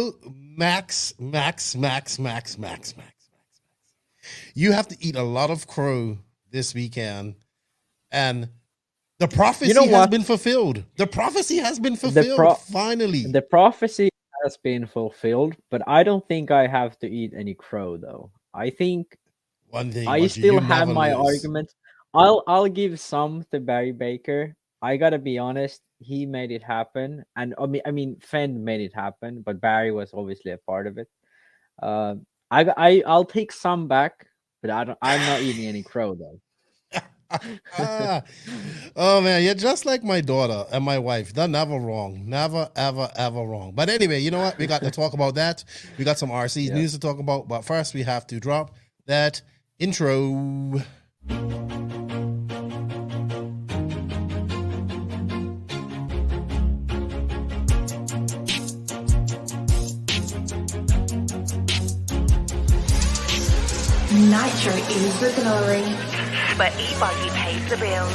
know, Max. You have to eat a lot of crow this weekend, and the prophecy has been fulfilled. The prophecy has been fulfilled, finally. The prophecy has been fulfilled, but I don't think I have to eat any crow, though. I think I still have my arguments. I'll give some to Barry Baker. I gotta be honest, he made it happen, and I mean, Phend made it happen, but Barry was obviously a part of it. I'll take some back, but I'm not eating any crow though. Oh man, you're just like my daughter and my wife. They're never wrong. Never, ever, ever wrong. But anyway, you know what? We got to talk about that. We got some RC news to talk about, but first we have to drop that intro. Nitro is the glory, but e-buggy pays the bills.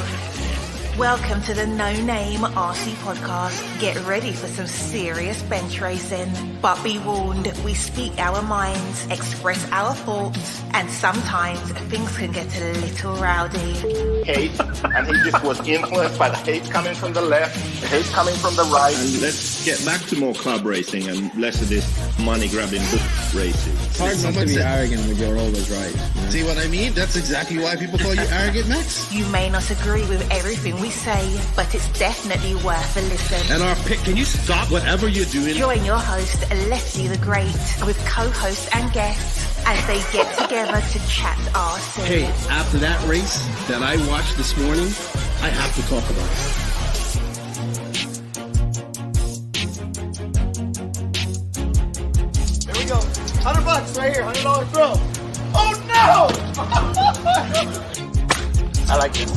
Welcome to the No Name RC Podcast. Get ready for some serious bench racing. But be warned, we speak our minds, express our thoughts, and sometimes things can get a little rowdy. Hate, and he just was influenced by the hate coming from the left, the hate coming from the right. And let's get back to more club racing and less of this money-grabbing racing. It's hard not to be arrogant when you're always right. Yeah. See what I mean? That's exactly why people call you arrogant, Max. You may not agree with everything we say, but it's definitely worth a listen. And our pick, can you stop whatever you're doing? Join your host, Lefty the Great, with co-hosts and guests as they get together to chat RC. Hey, after that race that I watched this morning, I have to talk about it. There we go. $100 right here, $100 throw. Oh no! I like this.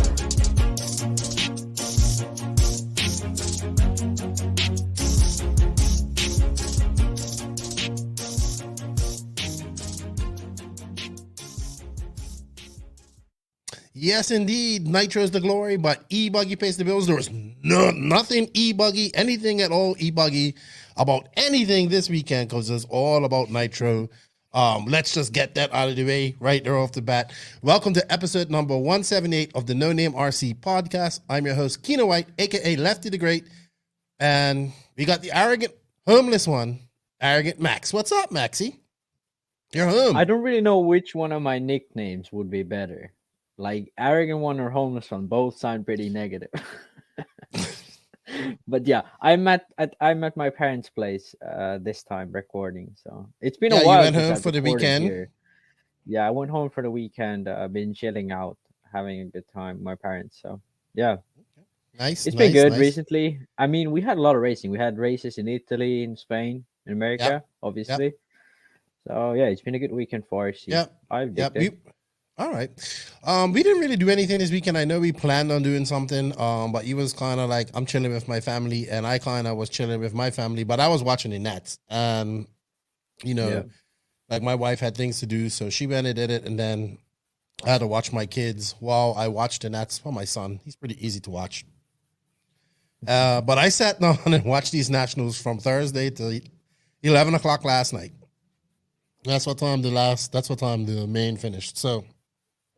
Yes, indeed. Nitro is the glory, but e-buggy pays the bills. There was nothing e-buggy, anything at all e-buggy about anything this weekend because it's all about Nitro. Let's just get that out of the way right there off the bat. Welcome to episode number 178 of the No Name RC podcast. I'm your host, Keno White, a.k.a. Lefty the Great. And we got the arrogant, homeless one, Arrogant Max. What's up, Maxie? You're home. I don't really know which one of my nicknames would be better. Like arrogant one or homeless one, both sound pretty negative. But yeah, I'm at my parents' place this time recording. So it's been a while. You went home for the weekend. Here. Yeah, I went home for the weekend. I've been chilling out, having a good time with my parents. So yeah, nice. It's been good recently. I mean, we had a lot of racing. We had races in Italy, in Spain, in America, obviously. Yep. So yeah, it's been a good weekend for RC. Yeah, all right. We didn't really do anything this weekend. I know we planned on doing something, but he was kind of like, I'm chilling with my family, and I kind of was chilling with my family, but I was watching the Nets. And, like my wife had things to do, so she went and did it, and then I had to watch my kids while I watched the Nets. Well, my son, he's pretty easy to watch. But I sat down and watched these Nationals from Thursday to 11 o'clock last night. That's what time the main finished. So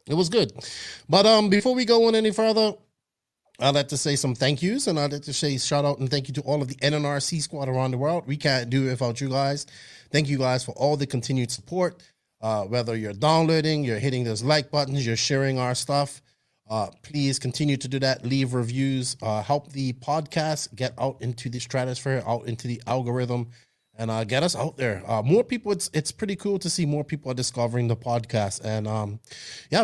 it was good. But before we go on any further, I'd like to say some thank yous, and I'd like to say shout out and thank you to all of the NNRC Squad around the world. We can't do it without you guys. Thank you guys for all the continued support. Whether you're downloading, you're hitting those like buttons, you're sharing our stuff. Please continue to do that. Leave reviews. Help the podcast get out into the stratosphere, out into the algorithm, and get us out there. More people. It's pretty cool to see more people are discovering the podcast, and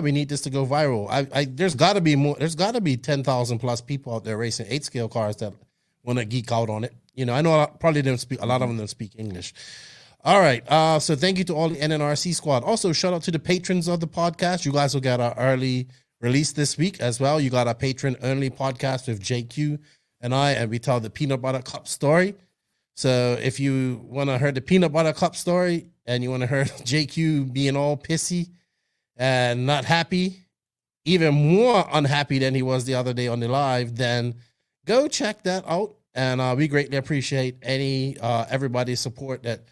we need this to go viral. There's got to be more. There's got to be 10,000 plus people out there racing 8-scale cars that want to geek out on it. You know, I know probably don't speak. A lot of them don't speak English. All right. So thank you to all the NNRC Squad. Also, shout out to the patrons of the podcast. You guys will get our early release this week as well. You got our patron only podcast with JQ and I, and we tell the peanut butter cup story. So if you want to hear the peanut butter cup story and you want to hear JQ being all pissy and not happy, even more unhappy than he was the other day on the live, then go check that out. And we greatly appreciate everybody's support that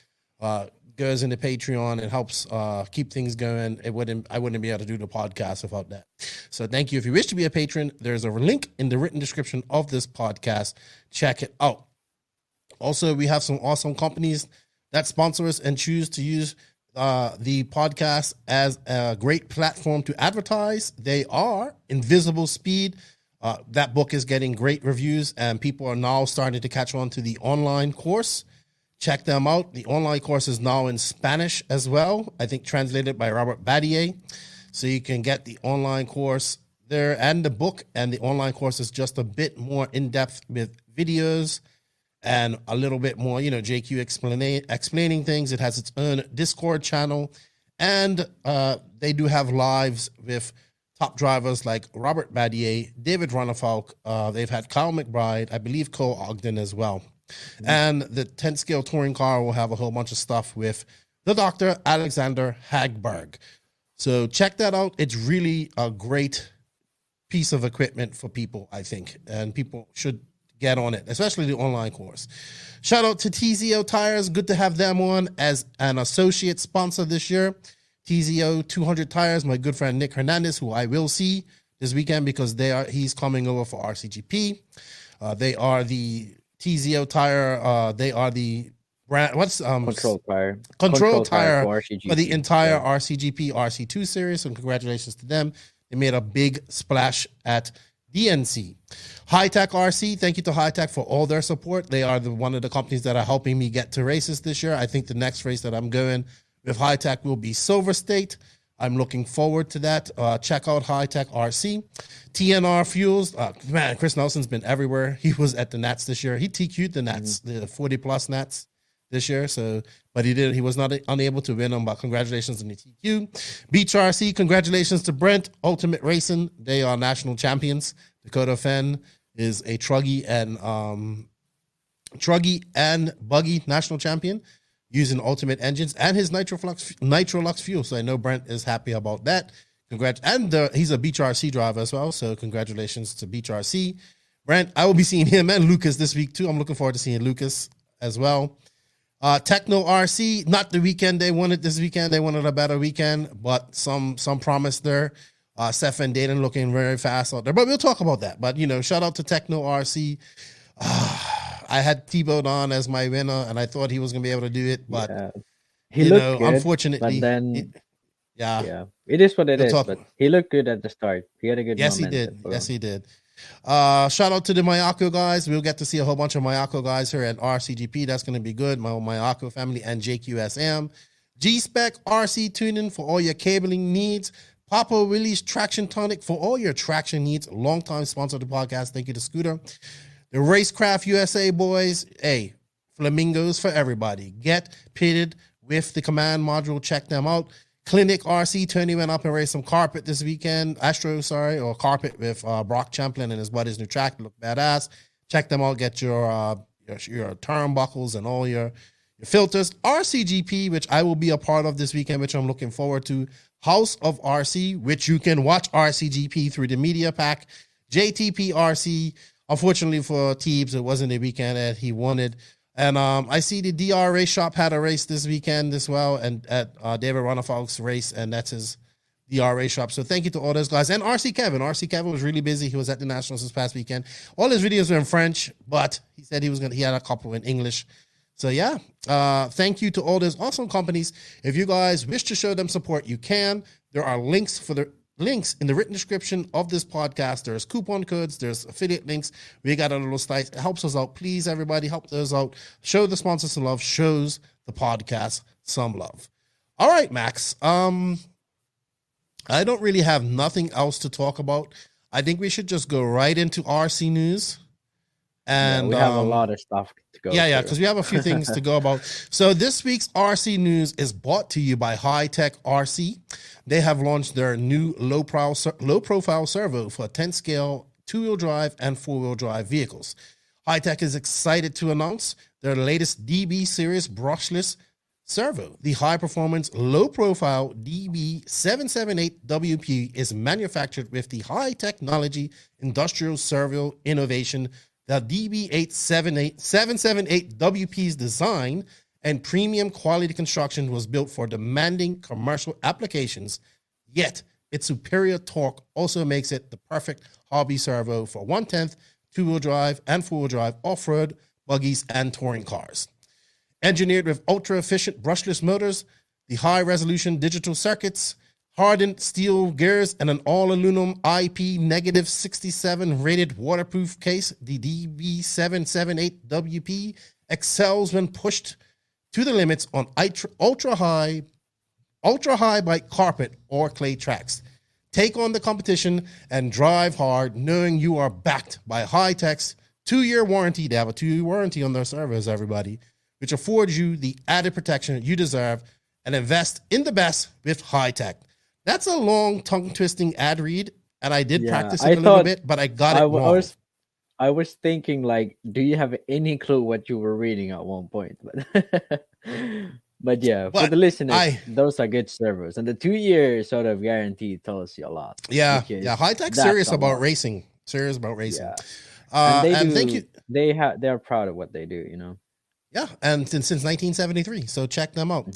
goes into Patreon and helps keep things going. I wouldn't be able to do the podcast without that. So thank you. If you wish to be a patron, there's a link in the written description of this podcast. Check it out. Also, we have some awesome companies that sponsor us and choose to use the podcast as a great platform to advertise. They are Invisible Speed. That book is getting great reviews, and people are now starting to catch on to the online course. Check them out. The online course is now in Spanish as well, I think translated by Robert Badier. So you can get the online course there and the book, and the online course is just a bit more in-depth with videos and a little bit more, JQ explaining things. It has its own Discord channel, and they do have lives with top drivers like Robert Badier, David Ronnefalk. They've had Kyle McBride, I believe Cole Ogden as well. Mm-hmm. And the 10 scale touring car will have a whole bunch of stuff with the Dr. Alexander Hagberg. So check that out. It's really a great piece of equipment for people, I think, and people should get on it, especially the online course. Shout out to TZO Tires. Good to have them on as an associate sponsor this year. TZO 200 Tires, my good friend Nick Hernandez, who I will see this weekend because he's coming over for RCGP. They are the TZO Tire. They are the brand. What's Control Tire? Control Tire for the entire RCGP RC2 series. So congratulations to them. They made a big splash at DNC. High Tech RC, thank you to High Tech for all their support. They are one of the companies that are helping me get to races this year. I think the next race that I'm going with High Tech will be Silver State. I'm looking forward to that. Check out High Tech RC. TNR Fuels. Man, Chris Nelson's been everywhere. He was at the Nats this year. He TQ'd the Nats, the 40-plus Nats this year. But he was not unable to win them. But congratulations on the TQ. Beach RC. Congratulations to Brent. Ultimate Racing. They are national champions. Dakotah Phend is a Truggy and Buggy national champion, using Ultimate engines and his Nitrolux fuel. So I know Brent is happy about that. Congrats. And he's a Beach RC driver as well. So congratulations to Beach RC. Brent, I will be seeing him and Lucas this week too. I'm looking forward to seeing Lucas as well. Techno RC, not the weekend they wanted this weekend. They wanted a better weekend, but some promise there. Seth and Dayton looking very fast out there. But we'll talk about that. But, shout out to Techno RC. I had Tebow on as my winner, and I thought he was going to be able to do it, but he looked good, unfortunately, but then it is what it is. But he looked good at the start. He had a good momentum. Yes, he did. Shout out to the Mayako guys. We'll get to see a whole bunch of Mayako guys here at RCGP. That's going to be good. My Mayako family and JQSM. G-Spec RC tuning for all your cabling needs. Papa Willie's Traction Tonic for all your traction needs. Long-time sponsor of the podcast. Thank you to Scooter. The Racecraft USA boys, hey, flamingos for everybody. Get pitted with the command module. Check them out. Clinic RC, Tony went up and raced some carpet this weekend. Carpet with Brock Champlin and his buddy's new track. Look badass. Check them out. Get your turnbuckles and all your filters. RCGP, which I will be a part of this weekend, which I'm looking forward to. House of RC, which you can watch RCGP through the media pack. JTP RC. Unfortunately for Teebs, it wasn't the weekend that he wanted. And I see the DR Race Shop had a race this weekend as well, and at David Ronnefalk's race, and that's his DR Race Shop. So thank you to all those guys. And RC Kevin. RC Kevin was really busy. He was at the Nationals this past weekend. All his videos were in French, but he said he had a couple in English. So yeah, thank you to all those awesome companies. If you guys wish to show them support, you can. There are links in the written description of this podcast. There's coupon codes, there's affiliate links. We got a little site. It helps us out. Please, everybody, help those out. Show the sponsors some love. Shows the podcast some love. All right, Max. I don't really have nothing else to talk about. I think we should just go right into RC news. And we have a lot of stuff to go through. Because we have a few things to go about. So this week's RC news is brought to you by High Tech RC. They have launched their new low-profile servo for 10-scale two-wheel drive and four-wheel drive vehicles. High Tech is excited to announce their latest DB Series brushless servo. The high-performance, low-profile DB778WP is manufactured with the high-technology industrial servo innovation. The DB778WP's design and premium quality construction was built for demanding commercial applications, yet its superior torque also makes it the perfect hobby servo for 1/10, two-wheel drive, and four-wheel drive off-road buggies and touring cars. Engineered with ultra-efficient brushless motors, the high-resolution digital circuits, hardened steel gears, and an all-aluminum IP-67 rated waterproof case, the DB778WP excels when pushed to the limits on ultra-high bike carpet or clay tracks. Take on the competition and drive hard, knowing you are backed by Hi-Tech's 2-year warranty. They have a 2-year warranty on their servos, everybody, which affords you the added protection you deserve, and invest in the best with Hi-Tech. That's a long, tongue-twisting ad read, and I did practice it a little bit, but I got it wrong. I was thinking, like, do you have any clue what you were reading at one point? But yeah, for the listeners, those are good servos, and the 2-year sort of guarantee tells you a lot. Yeah, Hi-Tech's serious about racing. Serious about racing. Yeah. And they are proud of what they do, you know. Yeah, and since 1973, so check them out.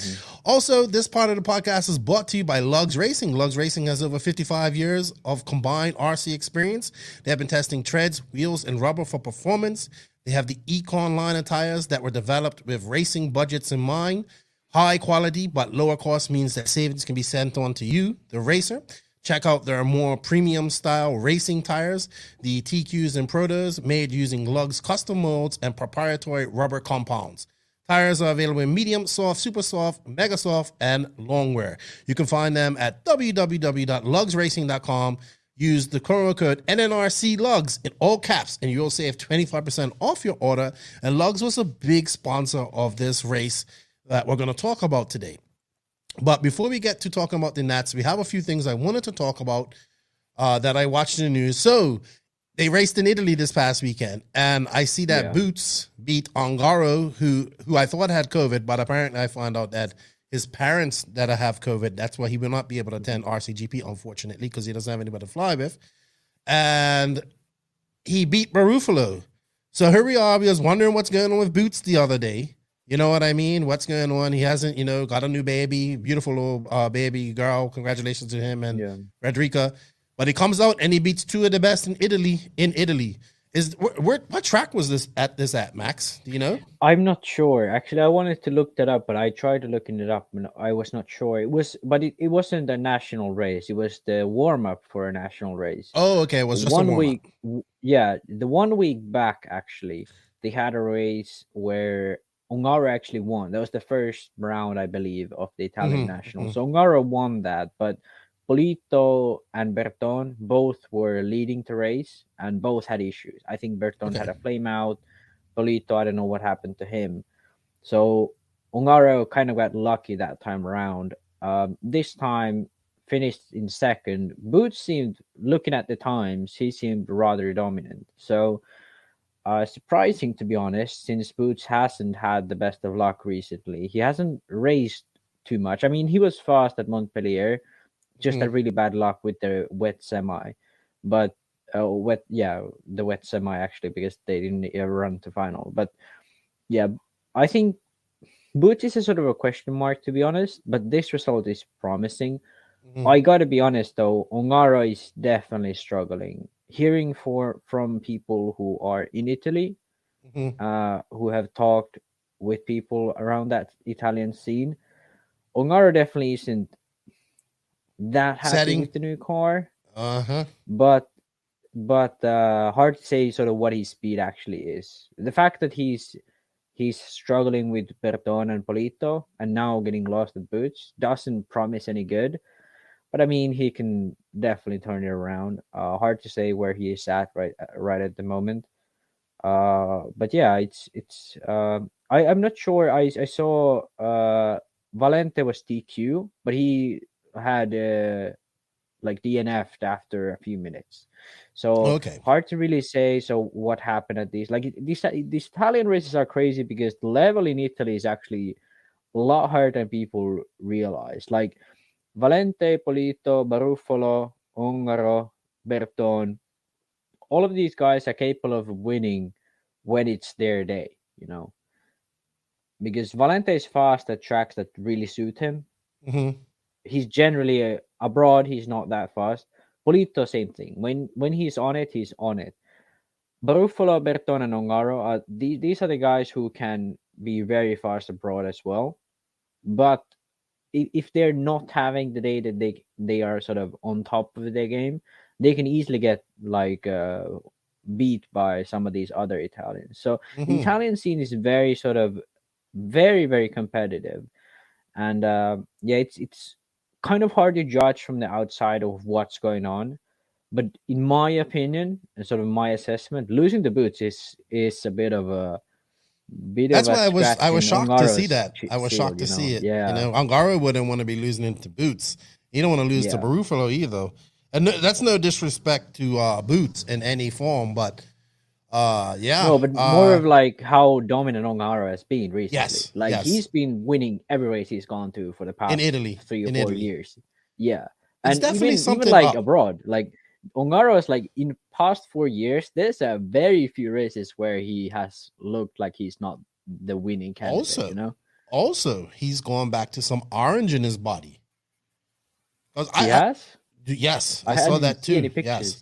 Also, this part of the podcast is brought to you by Lugs Racing. Lugs Racing has over 55 years of combined RC experience. They have been testing treads, wheels, and rubber for performance. They have the Econ line of tires that were developed with racing budgets in mind. High quality but lower cost means that savings can be sent on to you, the racer. Check out their more premium style racing tires, the TQs and Protos, made using Lugs custom molds and proprietary rubber compounds. Tires are available in medium, soft, super soft, mega soft, and long wear. You can find them at www.lugsracing.com. Use the promo code NNRC Lugs in all caps, and you'll save 25% off your order. And Lugs was a big sponsor of this race that we're going to talk about today. But before we get to talking about the Nats, we have a few things I wanted to talk about that I watched in the news. So they raced in Italy this past weekend, and I see that Boots beat Ongaro, who I thought had COVID, but apparently I found out that his parents that have COVID, that's why he will not be able to attend RCGP, unfortunately, because he doesn't have anybody to fly with. And he beat Barufalo. So here we are. We was wondering what's going on with Boots the other day. You know what I mean? What's going on? He hasn't, got a new baby, beautiful little baby girl. Congratulations to him and Frederica. But he comes out and he beats two of the best in Italy. What track was this at, Max? Do you know? I'm not sure. Actually, I wanted to look that up, but I tried looking it up and I was not sure. It wasn't a national race. It was the warm up for a national race. Oh, okay. It was just 1 week. Yeah, the 1 week back actually, they had a race where Ongaro actually won. That was the first round, I believe, of the Italian National. So Ongaro won that, but Polito and Berton both were leading the race and both had issues. I think Berton had a flame out. Polito, I don't know what happened to him. So Ongaro kind of got lucky that time around. This time finished in second. Boots seemed, looking at the times, he seemed rather dominant. So surprising, to be honest, since Boots hasn't had the best of luck recently. He hasn't raced too much. I mean, he was fast at Montpellier, just had really bad luck with the wet semi. But the wet semi actually, because they didn't ever run to final. But yeah, I think Boots is a sort of a question mark, to be honest, but this result is promising. I gotta be honest though, Ongaro is definitely struggling. Hearing from people who are in Italy, who have talked with people around that Italian scene, Ongaro definitely isn't that happy with the new car. But hard to say sort of what his speed actually is. The fact that he's struggling with Berton and Polito and now getting lost at Boots doesn't promise any good. But I mean, he can definitely turn it around. Hard to say where he is at right at the moment. But yeah, I'm not sure. I saw Valente was DQ, but he had like DNF'd after a few minutes. So hard to really say. So what happened at these? Like these Italian races are crazy because the level in Italy is actually a lot higher than people realize. Like Valente, Polito, Barufalo, Ongaro, Berton, all of these guys are capable of winning when it's their day, because Valente is fast at tracks that really suit him. Mm-hmm. He's generally abroad. He's not that fast. Polito, same thing. When he's on it, he's on it. Barufalo, Berton, and Ongaro, these are the guys who can be very fast abroad as well. But if they're not having the day that they are sort of on top of their game, they can easily get like beat by some of these other Italians. So the Italian scene is very sort of very competitive, and it's kind of hard to judge from the outside of what's going on. But in my opinion, and sort of my assessment, losing the boots is a bit of a That's why I was shocked to see that. I was shocked to see it. Yeah, Ongaro wouldn't want to be losing it to Boots. You don't want to lose to Barufalo either. And that's no disrespect to Boots in any form, but no, but more of like how dominant Ongaro has been recently. Yes, like he's been winning every race he's gone to for the past in Italy 3 or 4 years. Yeah, it's and definitely even like abroad, like Ongaro is like in past 4 years, there's a very few races where he has looked like he's not the winning candidate. Also, he's going back to some orange in his body. Yes, I saw that too. Yes.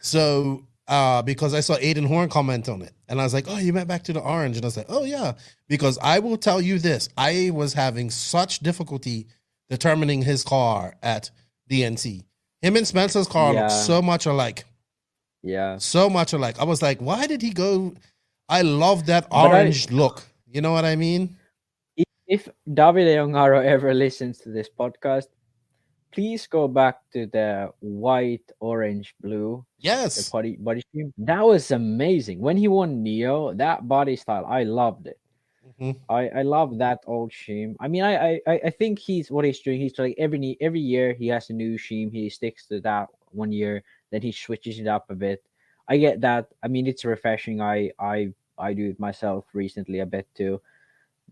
So, because I saw Aiden Horn comment on it, and I was like, "Oh, you went back to the orange," and I was like, "Oh yeah," because I will tell you this: I was having such difficulty determining his car at DNC. Him and Spencer's car look so much alike. Yeah, so much alike. I was like, "Why did he go?" I love that orange look. You know what I mean? If Davide Ongaro ever listens to this podcast, please go back to the white, orange, blue. Yes. The body scheme. That was amazing. When he won Neo, that body style, I loved it. Mm-hmm. I love that old sheen. I mean, I think what he's doing. He's like every year he has a new sheen. He sticks to that 1 year, then he switches it up a bit. I get that. I mean, it's refreshing. I do it myself recently a bit too.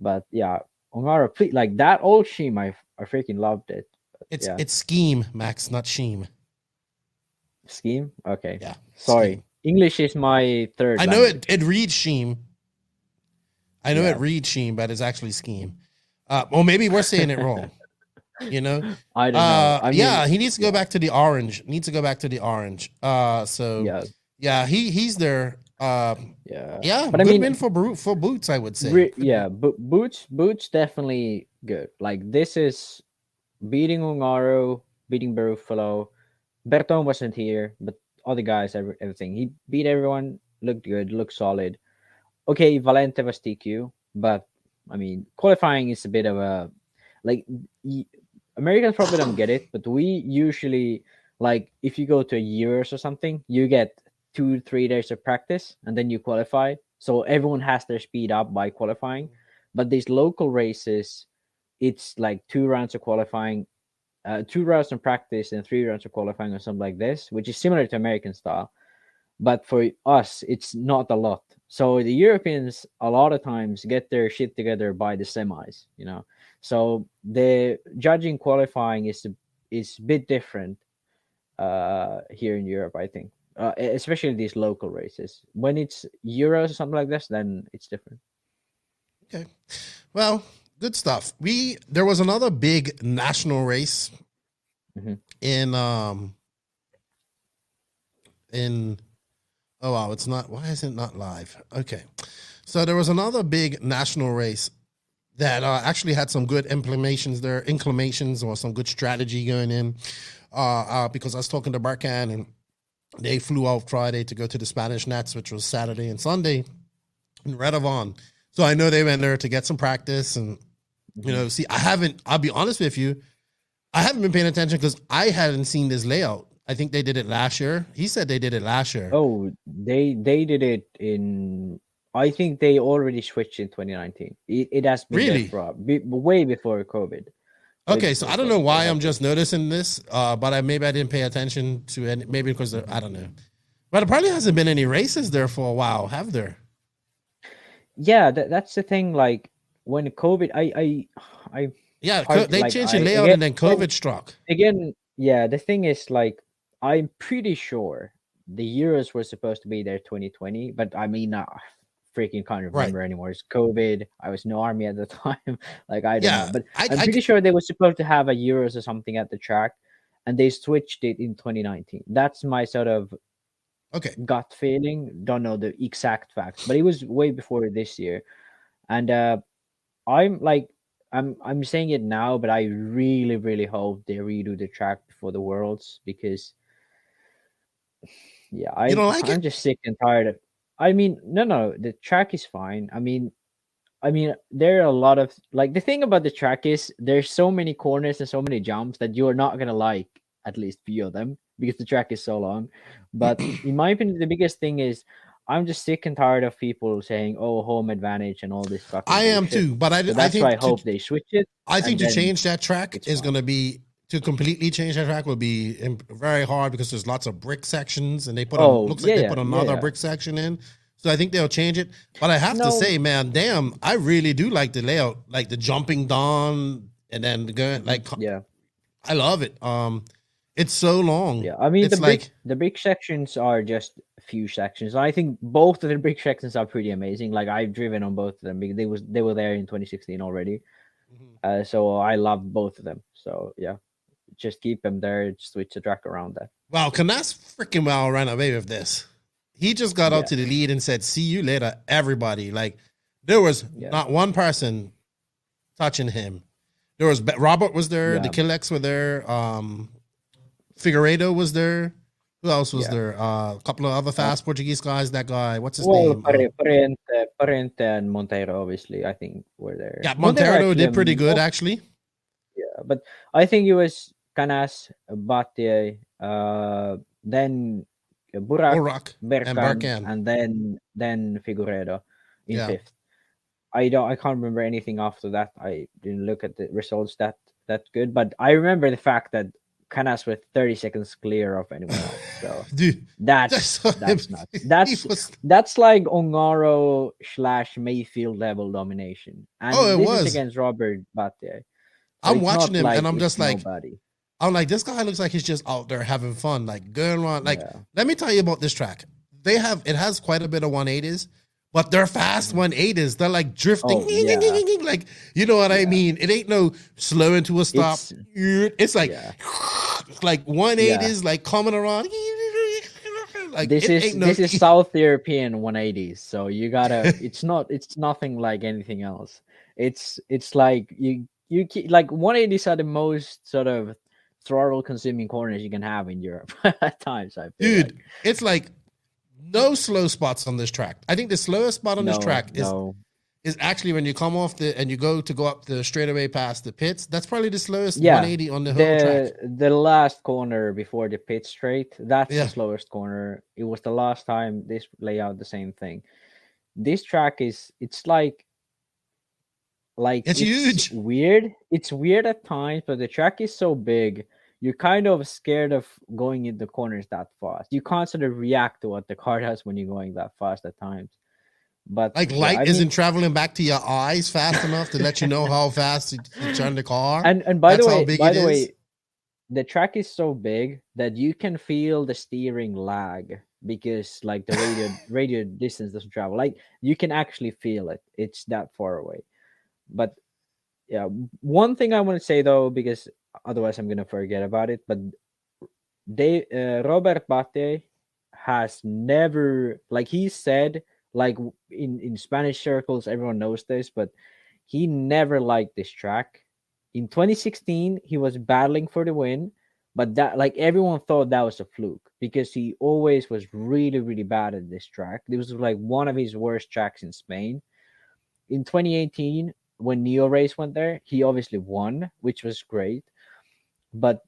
But yeah, Ongaro, like that old sheen, I freaking loved it. It's scheme, Max, not sheen. Scheme? Okay. Yeah. Sorry. Scheme. English is my third I know language. it reads sheen. I know it reads sheen, but it's actually scheme. Or maybe we're saying it wrong. I don't know. I mean, he needs to go back to the orange. He's there. But good win for Boots, I would say. But Boots definitely good. Like this is beating Ongaro, beating Barufalo. Berton wasn't here, but all the guys, everything. He beat everyone, looked good, looked solid. Okay, Valente was TQ, but I mean, qualifying is a bit of a like Americans probably don't get it, but we usually like if you go to a years or something, you get 2-3 days of practice and then you qualify. So everyone has their speed up by qualifying. But these local races, it's like 2 rounds of qualifying, 2 rounds of practice and 3 rounds of qualifying or something like this, which is similar to American style. But for us, it's not a lot. So the Europeans a lot of times get their shit together by the semis, So the judging qualifying is a bit different here in Europe, I think. Especially these local races. When it's Euros or something like this, then it's different. Okay. Well, good stuff. There was another big national race in oh wow, it's not. Why is it not live? Okay. So there was another big national race that actually had some good inclinations or some good strategy going in. Because I was talking to Barkan and they flew out Friday to go to the Spanish Nets, which was Saturday and Sunday in Redovan. So I know they went there to get some practice and, see, I'll be honest with you, I haven't been paying attention because I hadn't seen this layout. I think they did it last year. He said they did it last year. Oh, they did it I think they already switched in 2019. It has been really way before COVID. Okay, so I don't know why I'm just noticing this, but maybe I didn't pay attention to it. Maybe because I don't know. But there probably hasn't been any races there for a while, have there? Yeah, that's the thing. Like when COVID, they changed the layout and then COVID struck again. Yeah, the thing is, like, I'm pretty sure the Euros were supposed to be there 2020, but I mean, freaking can't remember anymore. It's COVID. I was in the army at the time. Like, I don't know. But I'm pretty sure they were supposed to have a Euros or something at the track, and they switched it in 2019. That's my sort of gut feeling. Don't know the exact facts, but it was way before this year. And I'm saying it now, but I really, really hope they redo the track before the Worlds, because I'm just sick and tired of. I mean, no, the track is fine. I mean, there are a lot of, like, the thing about the track is there's so many corners and so many jumps that you're not gonna like at least few of them because the track is so long. But in my opinion, the biggest thing is I'm just sick and tired of people saying, "Oh, home advantage" and all this fucking I am bullshit. too, but that's I think why I hope they switch it. I think to change that track is going to be, to completely change that track will be very hard, because there's lots of brick sections, and they put they put another brick section in. So I think they'll change it. But I have to say, man, damn, I really do like the layout, like the jumping down and then going, like, I love it. It's so long. Yeah, I mean, the brick sections are just a few sections. I think both of the brick sections are pretty amazing. Like, I've driven on both of them because they were there in 2016 already. So I love both of them. So yeah, just keep them there. Switch the track around that. Wow, Canas freaking well ran away with this. He just got out to the lead and said, "See you later, everybody." Like, there was not one person touching him. There was Robert was there. The Killex were there. Figueiredo was there. Who else was there? A couple of other fast Portuguese guys. That guy, what's his name? Brent and Monteiro, obviously, I think were there. Yeah, Monteiro did pretty good, actually. Yeah, but I think it was Canas, Battier, then Burak, Berkan, and then Figueiredo in fifth. I can't remember anything after that. I didn't look at the results that good, but I remember the fact that Canas were 30 seconds clear of anyone else. So dude, that's nuts. That's like Ongaro / Mayfield level domination. And this is against Robert Battier. So I'm watching him and I'm just like, nobody. I'm like, this guy looks like he's just out there having fun, like going around. Like, let me tell you about this track. It has quite a bit of 180s, but they're fast 180s. They're like drifting, like, you know what I mean? It ain't no slow into a stop. It's like, like 180s, like coming around. Like, this is South European 180s. So you gotta. it's nothing like anything else. It's like you like 180s are the most sort of throttle consuming corners you can have in Europe at times. I feel dude, it's like no slow spots on this track. I think the slowest spot on this track is actually when you come off and you go up the straightaway past the pits. That's probably the slowest 180 on the whole track. The last corner before the pit straight, that's the slowest corner. It was the last time this layout the same thing. This track it's huge. Weird. It's weird at times, but the track is so big, you're kind of scared of going in the corners that fast. You can't sort of react to what the car does when you're going that fast at times. But like light isn't traveling back to your eyes fast enough to let you know how fast to turn the car. And by the way, the track is so big that you can feel the steering lag because like the radio distance doesn't travel. Like you can actually feel it. It's that far away. But yeah, one thing I want to say though, because otherwise I'm gonna forget about it. But Robert Battier has never, like he said, like in Spanish circles, everyone knows this, but he never liked this track. In 2016, he was battling for the win, but that like everyone thought that was a fluke because he always was really, really bad at this track. This was like one of his worst tracks in Spain. In 2018, when Neo Race went there, he obviously won, which was great. But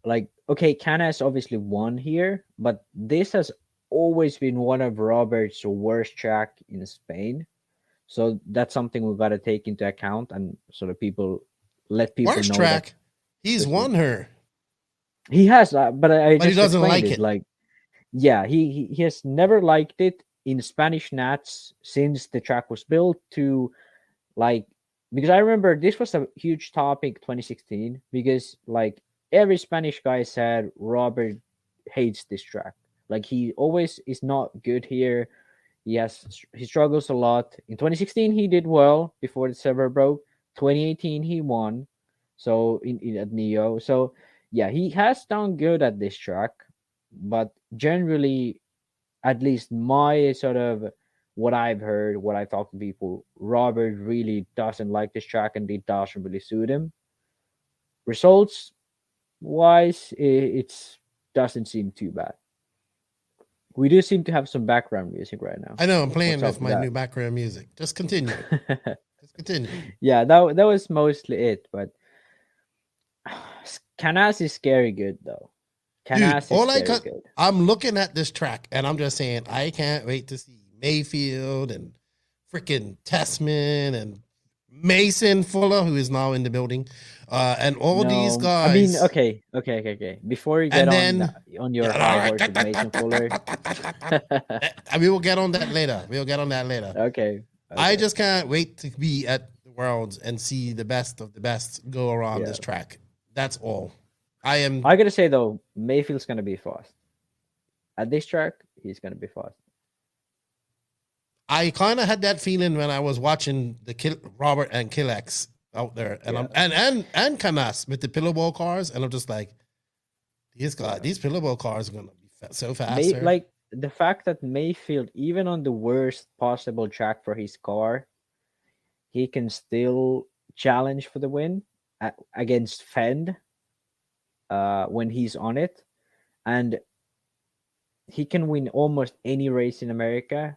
like, okay, Canas obviously won here, but this has always been one of Robert's worst track in Spain. So that's something we've got to take into account and sort of let people worst know. Track. That he's won her. He has, but he doesn't like it. Like, yeah, he has never liked it in Spanish Nats since the track was built to like, because I remember this was a huge topic 2016 because like every Spanish guy said Robert hates this track. Like he always is not good here. He struggles a lot. In 2016, he did well before the server broke. 2018, he won. So in at Neo. So yeah, he has done good at this track, but generally, at least my sort of what I've heard, what I talked to people, Robert really doesn't like this track and it doesn't really suit him. Results wise, it doesn't seem too bad. We do seem to have some background music right now. I know, I'm playing with my new background music. Just continue. Just continue. Yeah, that was mostly it. But Canas is scary good, though. Canas is scary good. I'm looking at this track, and I'm just saying, I can't wait to see Mayfield and freaking Tessman and Mason Fuller, who is now in the building, and all these guys. I mean, okay. Before you get on your high horse with Mason Fuller, we will get on that later. Okay. I just can't wait to be at the Worlds and see the best of the best go around this track. That's all. I gotta say though, Mayfield's gonna be fast. At this track, he's gonna be fast. I kind of had that feeling when I was watching the Robert and Killex out there, and and Canas with the pillowball cars, and I'm just like, these pillowball cars are gonna be so fast. Like the fact that Mayfield, even on the worst possible track for his car, he can still challenge for the win against Phend when he's on it, and he can win almost any race in America.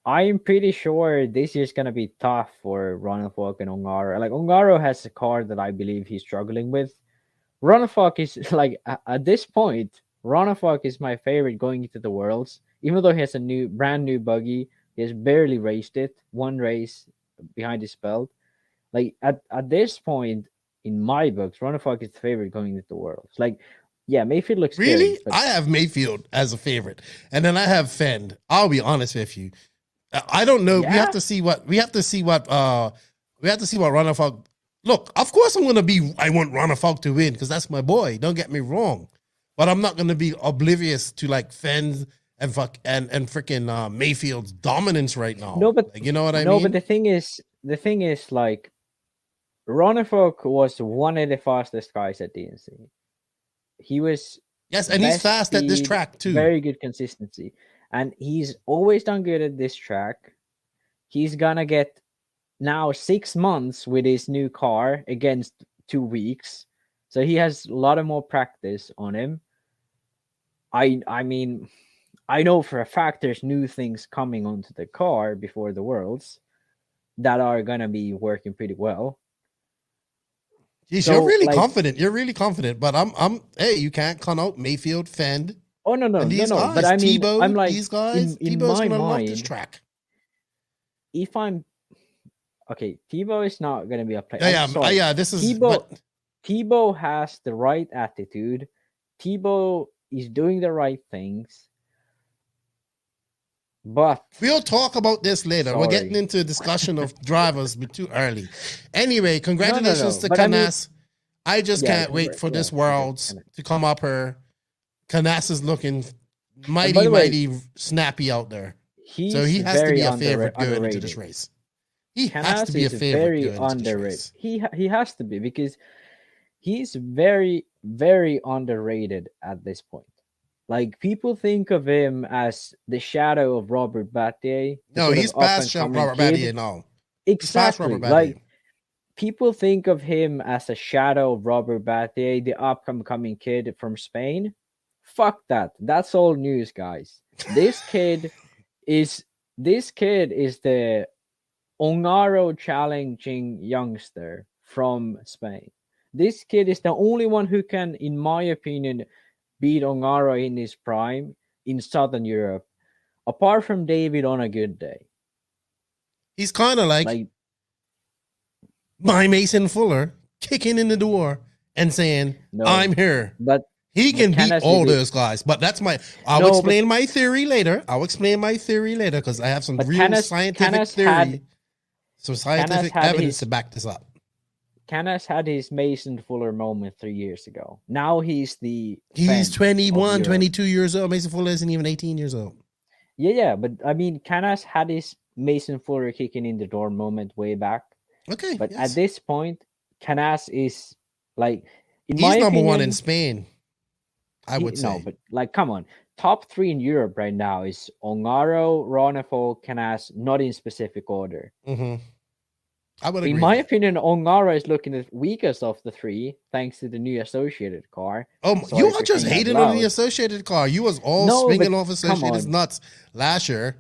I'm pretty sure this year's gonna be tough for Ronafok and Ongaro. Like Ongaro has a car that I believe he's struggling with. Ronafok is like at this point, Ronafok is my favorite going into the Worlds. Even though he has a brand new buggy, he has barely raced it. One race behind his belt. Like at this point in my books, Ronafok is the favorite going into the Worlds. Like, yeah, Mayfield looks really. Good, I have Mayfield as a favorite, and then I have Phend. I'll be honest with you. I don't know. Yeah. We have to see what Ronafok. Look, of course I want Ronafok to win because that's my boy. Don't get me wrong, but I'm not gonna be oblivious to like Phend and freaking Mayfield's dominance right now. No, but like, you know what I mean. No, but the thing is like Ronafok was one of the fastest guys at DNC. He was and he's fast at this track too. Very good consistency. And he's always done good at this track. He's gonna get now 6 months with his new car against 2 weeks. So he has a lot of more practice on him. I mean, I know for a fact there's new things coming onto the car before the Worlds that are gonna be working pretty well. Jeez, so, you're really confident. You're really confident. But hey, you can't count out Mayfield, Phend. Oh no! Guys, but I mean, Tebow, I'm like these guys. In Tebow's my gonna mind, love this track. If I'm okay, Tebow is not gonna be a player. This is Tebow has the right attitude. Tebow is doing the right things. But we'll talk about this later. We're getting into a discussion of drivers, but too early. Anyway, congratulations to Canas. I just can't wait for this Worlds to come up here. Canas is looking mighty snappy out there. So he has to be a favorite going into this race. He has to be a favorite going into this race. He has to be because he's very, very underrated at this point. Like, people think of him as the shadow of Robert Battier. No, he's past Robert Battier now. Exactly. Like, people think of him as a shadow of Robert Battier, the upcoming kid from Spain. Fuck that. That's old news, guys. This kid is the Ongaro challenging youngster from Spain. This kid is the only one who can, in my opinion, beat Ongaro in his prime in Southern Europe, apart from David on a good day. He's kind of like my Mason Fuller kicking in the door and saying, I'm here. But he can beat all those guys. But that's I'll explain my theory later. Because I have some scientific theory. Some scientific evidence to back this up. Canas had his Mason Fuller moment 3 years ago. Now he's 21, 22 years old. Mason Fuller isn't even 18 years old. Yeah, but I mean, Canas had his Mason Fuller kicking in the door moment way back. Okay, but at this point, Canas is like, he's number opinion, 1 in Spain. I would say. No, but like, come on, top 3 in Europe right now is Ongaro, Ronefo, Canas, not in specific order. Mm-hmm. I would agree. In my opinion, Ongaro is looking the weakest of the 3, thanks to the new associated car. Oh, you are just hating on the associated car. You was all swinging off associated's nuts last year.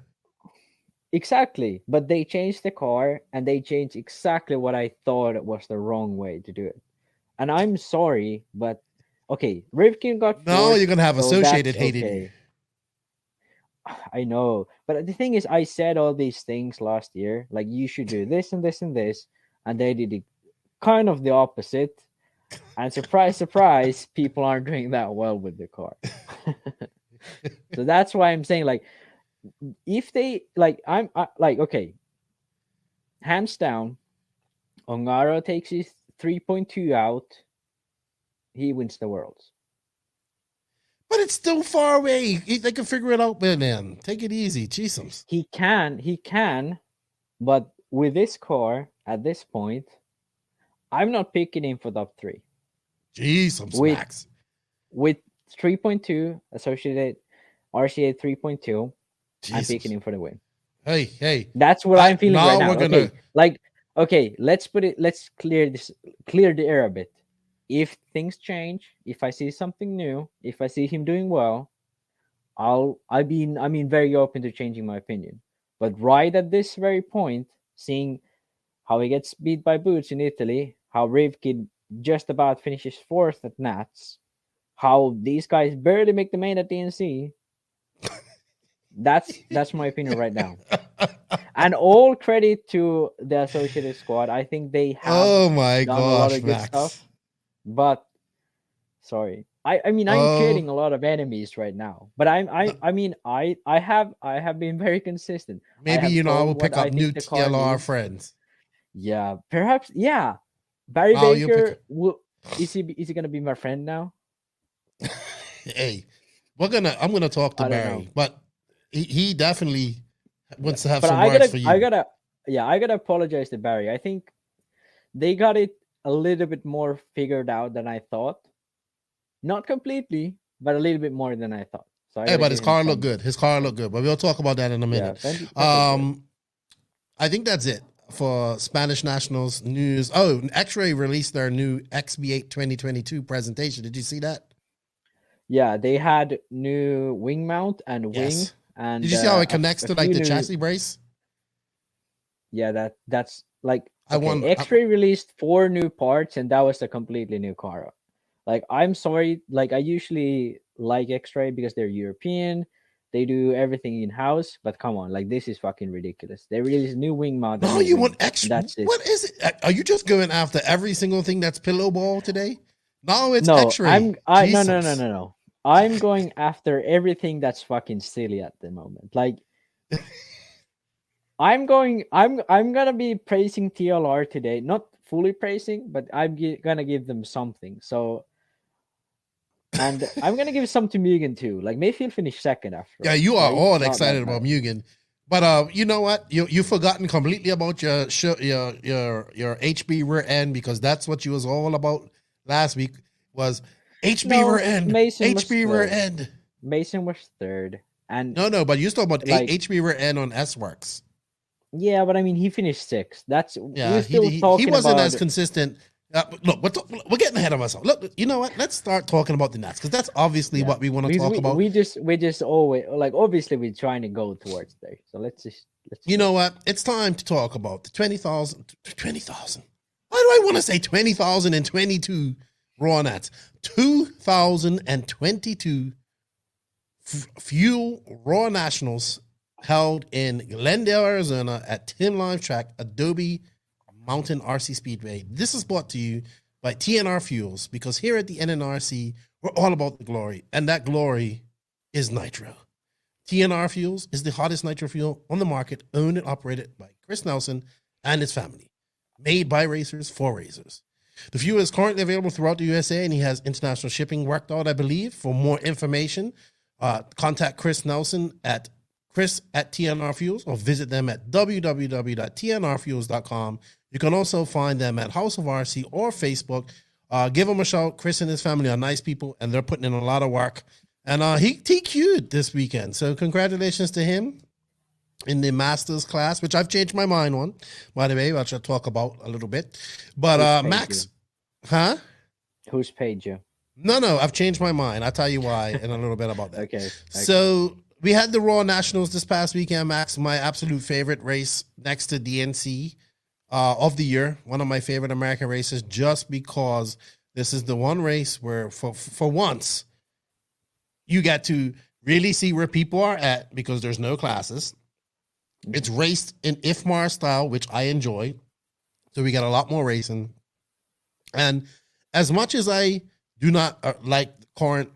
Exactly, but they changed the car, and they changed exactly what I thought was the wrong way to do it. And I'm sorry, but okay, Rivkin got. No, you're gonna have associated hating you. I know, but the thing is, I said all these things last year, like you should do this and this and this, and they did it kind of the opposite. And surprise, surprise, people aren't doing that well with the car. So that's why I'm saying, like, if they like, okay, hands down, Ongaro takes his 3.2 out, he wins the Worlds. But it's still far away. They can figure it out by then. Take it easy. Jesus. He can, but with this car at this point, I'm not picking him for top 3. Jesus, Max. With 3.2 associated RCA 3.2, I'm picking him for the win. Hey. That's what I'm feeling right now. Let's clear the air a bit. If things change, if I see something new, if I see him doing well, I mean very open to changing my opinion. But right at this very point, seeing how he gets beat by Boots in Italy, how Rivkin just about finishes 4th at Nats, how these guys barely make the main at DNC, that's my opinion right now. And all credit to the associated squad. I think they have done a lot of good stuff. But sorry, I mean I'm creating a lot of enemies right now. But I have been very consistent. Maybe I will pick up new TLR friends. Yeah, perhaps. Yeah, Barry Baker. Is he gonna be my friend now? Hey, I'm gonna talk to Barry, but he definitely wants to have some words for you. I gotta apologize to Barry. I think they got it a little bit more figured out than I thought. Not completely, but a little bit more than I thought. So but his car looked good. But we'll talk about that in a minute. Yeah, I think that's it for Spanish Nationals news. Oh, X-Ray released their new XB8 2022 presentation. Did you see that? Yeah, they had new wing mount and wing. Yes. And did you see how it connects to like the chassis brace? Yeah, that's like X-Ray released 4 new parts, and that was a completely new car. Like, I'm sorry, like I usually like X-Ray because they're European, they do everything in house. But come on, like this is fucking ridiculous. They released new wing mount. No, you want X-Ray? That's it. What is it? Are you just going after every single thing that's pillow ball today? No, it's X-Ray. No. I'm going after everything that's fucking silly at the moment. Like. I'm gonna be praising TLR today, not fully praising, but I'm gonna give them something. So, and I'm gonna give some to Mugen too. Like maybe he'll finish 2nd after. Yeah, you are all excited about Mugen, but you know what? You've forgotten completely about your HB rear end, because that's what you was all about last week. Was HB rear end? HB rear end. Mason was 3rd, and no, but you talking about HB rear end on S-Works. Yeah, but I mean, he finished 6th. That's he wasn't as consistent. Look, we're getting ahead of ourselves. Look, you know what? Let's start talking about the Nats, because that's obviously what we want to talk about. We just always like, obviously we're trying to go towards there. So let's. You know what? It's time to talk about the 20,000. Why do I want to say 20,022 Raw Nats? 2022 Fuel Raw Nationals held in Glendale, Arizona at Tim Live Track, Adobe Mountain RC Speedway. This is brought to you by TNR Fuels, because here at the NNRC, we're all about the glory, and that glory is nitro. TNR Fuels is the hottest nitro fuel on the market, owned and operated by Chris Nelson and his family. Made by racers for racers. The fuel is currently available throughout the USA, and he has international shipping worked out, I believe. For more information, contact Chris Nelson at Chris at TNR Fuels or visit them at www.tnrfuels.com. You can also find them at House of RC or Facebook. Give them a shout. Chris and his family are nice people, and they're putting in a lot of work. And he TQ'd this weekend. So congratulations to him in the Masters class, which I've changed my mind on, by the way, which I'll talk about a little bit. But Max, huh? Who's paid you? No, I've changed my mind. I'll tell you why in a little bit about that. Okay. So we had the Raw Nationals this past weekend, Max, my absolute favorite race next to DNC of the year. One of my favorite American races, just because this is the one race where for once you get to really see where people are at because there's no classes. It's raced in IFMAR style, which I enjoy. So we got a lot more racing. And as much as I do not like current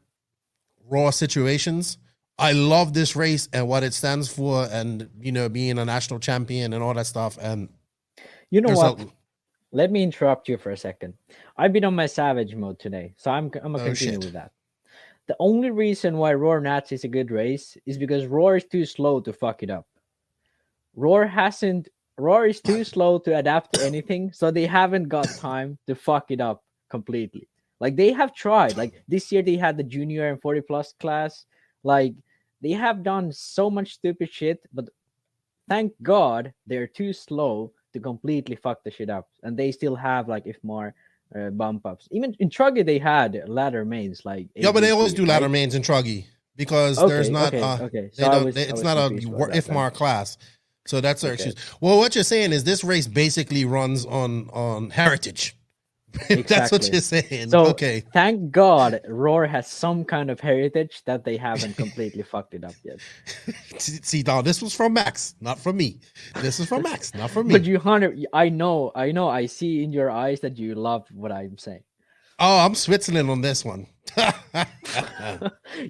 Raw situations, I love this race and what it stands for, and being a national champion and all that stuff. And you know what? Let me interrupt you for a second. I've been on my savage mode today, so I'm gonna continue with that. The only reason why Roar Nats is a good race is because Roar is too slow to fuck it up. Roar is too slow to adapt to anything, so they haven't got time to fuck it up completely. Like, they have tried. Like, this year they had the junior and 40 plus class. Like, they have done so much stupid shit, but thank God they're too slow to completely fuck the shit up. And they still have, like, if more bump ups. Even in Truggy, they had ladder mains. Like, yeah, but they always do ladder mains in Truggy because there's not. Okay. So it's not a IFMAR class. So that's their excuse. Well, what you're saying is this race basically runs on heritage. Exactly. That's what you're saying. So, okay. Thank God Roar has some kind of heritage that they haven't completely fucked it up yet. See, now this was from Max, not from me. This is from Max, not from me. But I know. I see in your eyes that you love what I'm saying. Oh, I'm Switzerland on this one.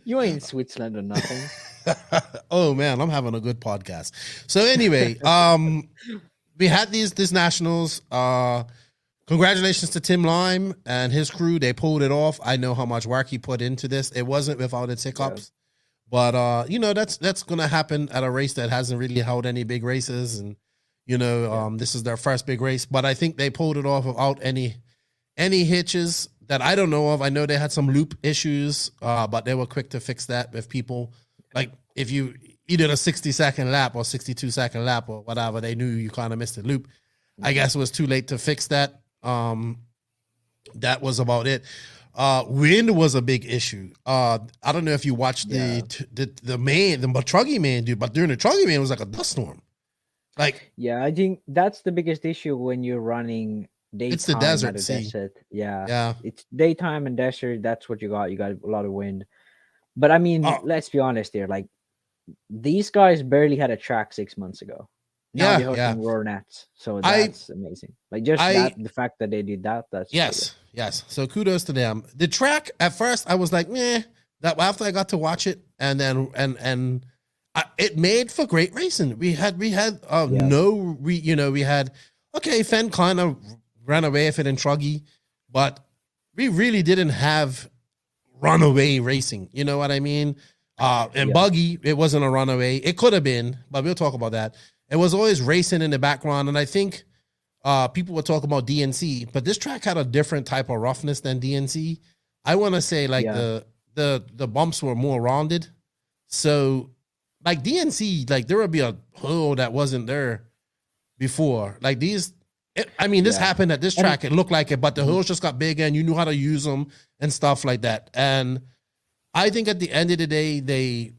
You ain't Switzerland or nothing. Oh man, I'm having a good podcast. So anyway, we had this nationals. Congratulations to Tim Lime and his crew. They pulled it off. I know how much work he put into this. It wasn't without its hiccups. Yeah. But that's gonna happen at a race that hasn't really held any big races, and this is their first big race. But I think they pulled it off without any hitches that I don't know of. I know they had some loop issues, but they were quick to fix that with people. Like, if you did a 60-second lap or 62-second lap or whatever, they knew you kind of missed the loop. I guess it was too late to fix that. That was about it. Wind was a big issue. I don't know if you watched the Truggy man, dude, but during the Truggy man, it was like a dust storm. Like, yeah, I think that's the biggest issue when you're running daytime. It's the desert, desert. Yeah. Yeah. It's daytime and desert. That's what you got. You got a lot of wind. But I mean, let's be honest here. Like, these guys barely had a track 6 months ago. Now they're hosting Roar Nats. So that's amazing. Like, the fact that they did that. That's yes. So kudos to them. The track at first, I was like, meh. That after I got to watch it, and then it made for great racing. We had Phend kind of ran away with it in Truggy, but we really didn't have runaway racing. You know what I mean? Buggy, it wasn't a runaway. It could have been, but we'll talk about that. It was always racing in the background, and I think people would talk about DNC, but this track had a different type of roughness than DNC. I want to say the bumps were more rounded. So like DNC, like there would be a hole that wasn't there before. Like this happened at this track. It looked like it, but the holes just got bigger and you knew how to use them and stuff like that. And I think at the end of the day,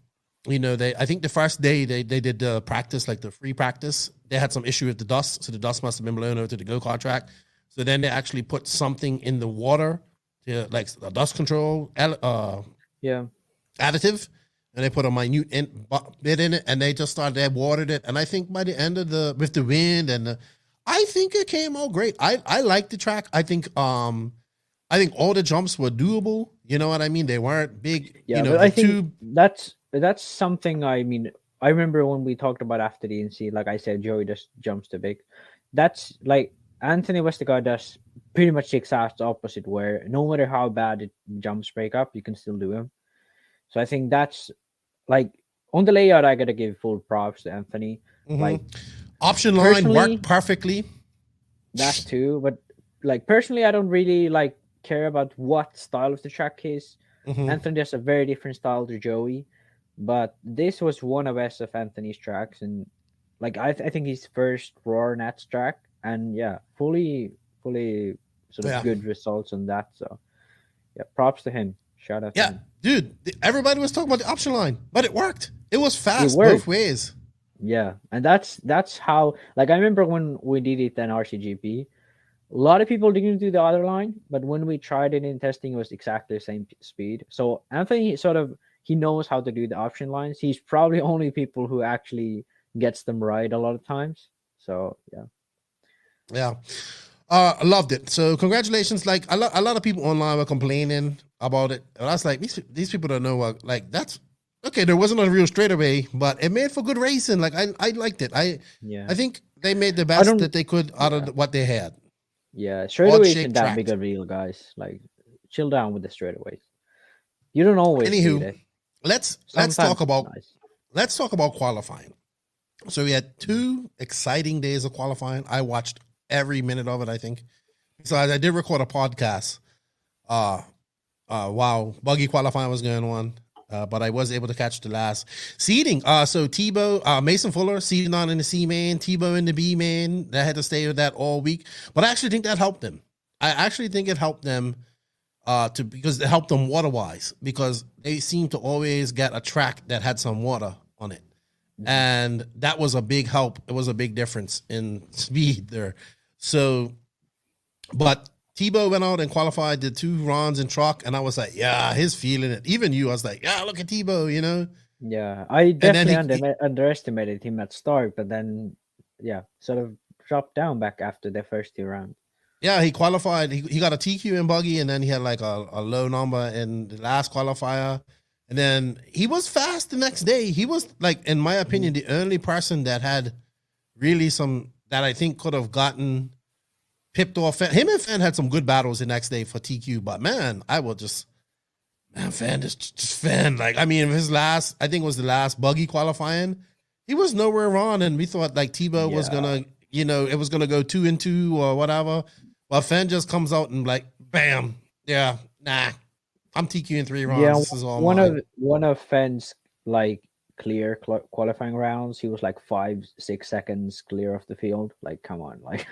I think the first day they did the practice, like the free practice, they had some issue with the dust. So the dust must have been blown over to the go-kart track. So then they actually put something in the water to, like, a dust control additive. And they put a minute bit in it, and they watered it. And I think by the end of with the wind I think it came out great. I like the track. I think all the jumps were doable. You know what I mean? They weren't big. Yeah, but I think that's something. I mean, I remember when we talked about after the NC, like I said, Joey just jumps too big. That's like Anthony was the guy that's pretty much the exact opposite, where no matter how bad it jumps break up, you can still do him. So I think that's like on the layout, I gotta give full props to Anthony. Mm-hmm. Like option line worked perfectly. That too, but like personally, I don't really like care about what style of the track is. Mm-hmm. Anthony has a very different style to Joey, but this was one of S of Anthony's tracks, and like I think his first Roar Nats track, and yeah, fully sort of good results on that. So yeah, props to him. Shout out to him. Dude, everybody was talking about the option line, but it worked. It was fast both ways. Yeah, and that's how. Like I remember when we did it in RCGP, a lot of people didn't do the other line, but when we tried it in testing, it was exactly the same speed. So Anthony he knows how to do the option lines. He's probably only people who actually gets them right a lot of times. So yeah. I loved it. So congratulations. Like a lot of people online were complaining about it. And I was like, these people don't know what, like, that's okay. There wasn't a real straightaway, but it made for good racing. Like I liked it. I think they made the best that they could out of what they had. Yeah. Straightaways isn't that big a deal, guys. Like chill down with the straightaways. You don't always need it. Let's talk about qualifying. So we had 2 exciting days of qualifying. I watched every minute of it, I think. So I did record a podcast while buggy qualifying was going on, but I was able to catch the last seeding. So Tebow, Mason Fuller seeding on in the C main, Tebow in the B main. They had to stay with that all week, but I actually think that helped them. I actually think it helped them because it helped them water wise, because they seem to always get a track that had some water on it. And that was a big help. It was a big difference in speed there. So, but Tebow went out and qualified, did 2 runs in truck, and I was like, yeah, he's feeling it. Even you, I was like, yeah, look at Tebow, you know? Yeah, I definitely underestimated him at start, but then, sort of dropped down back after the first 2 rounds. Yeah, he qualified. He got a TQ in buggy, and then he had like a low number in the last qualifier. And then he was fast the next day. He was, like, in my opinion, the only person that had really that I think could have gotten pipped off. Him and Phend had some good battles the next day for TQ, but man, Phend is just Phend. Like, I mean, I think it was the last buggy qualifying, he was nowhere wrong, and we thought like Tebow was gonna, it was gonna go 2 and 2 or whatever. But Phend just comes out and like, bam, I'm TQ in 3 rounds. Yeah, this is all one of Fend's like clear qualifying rounds, he was like 5-6 seconds clear of the field. Like, come on, like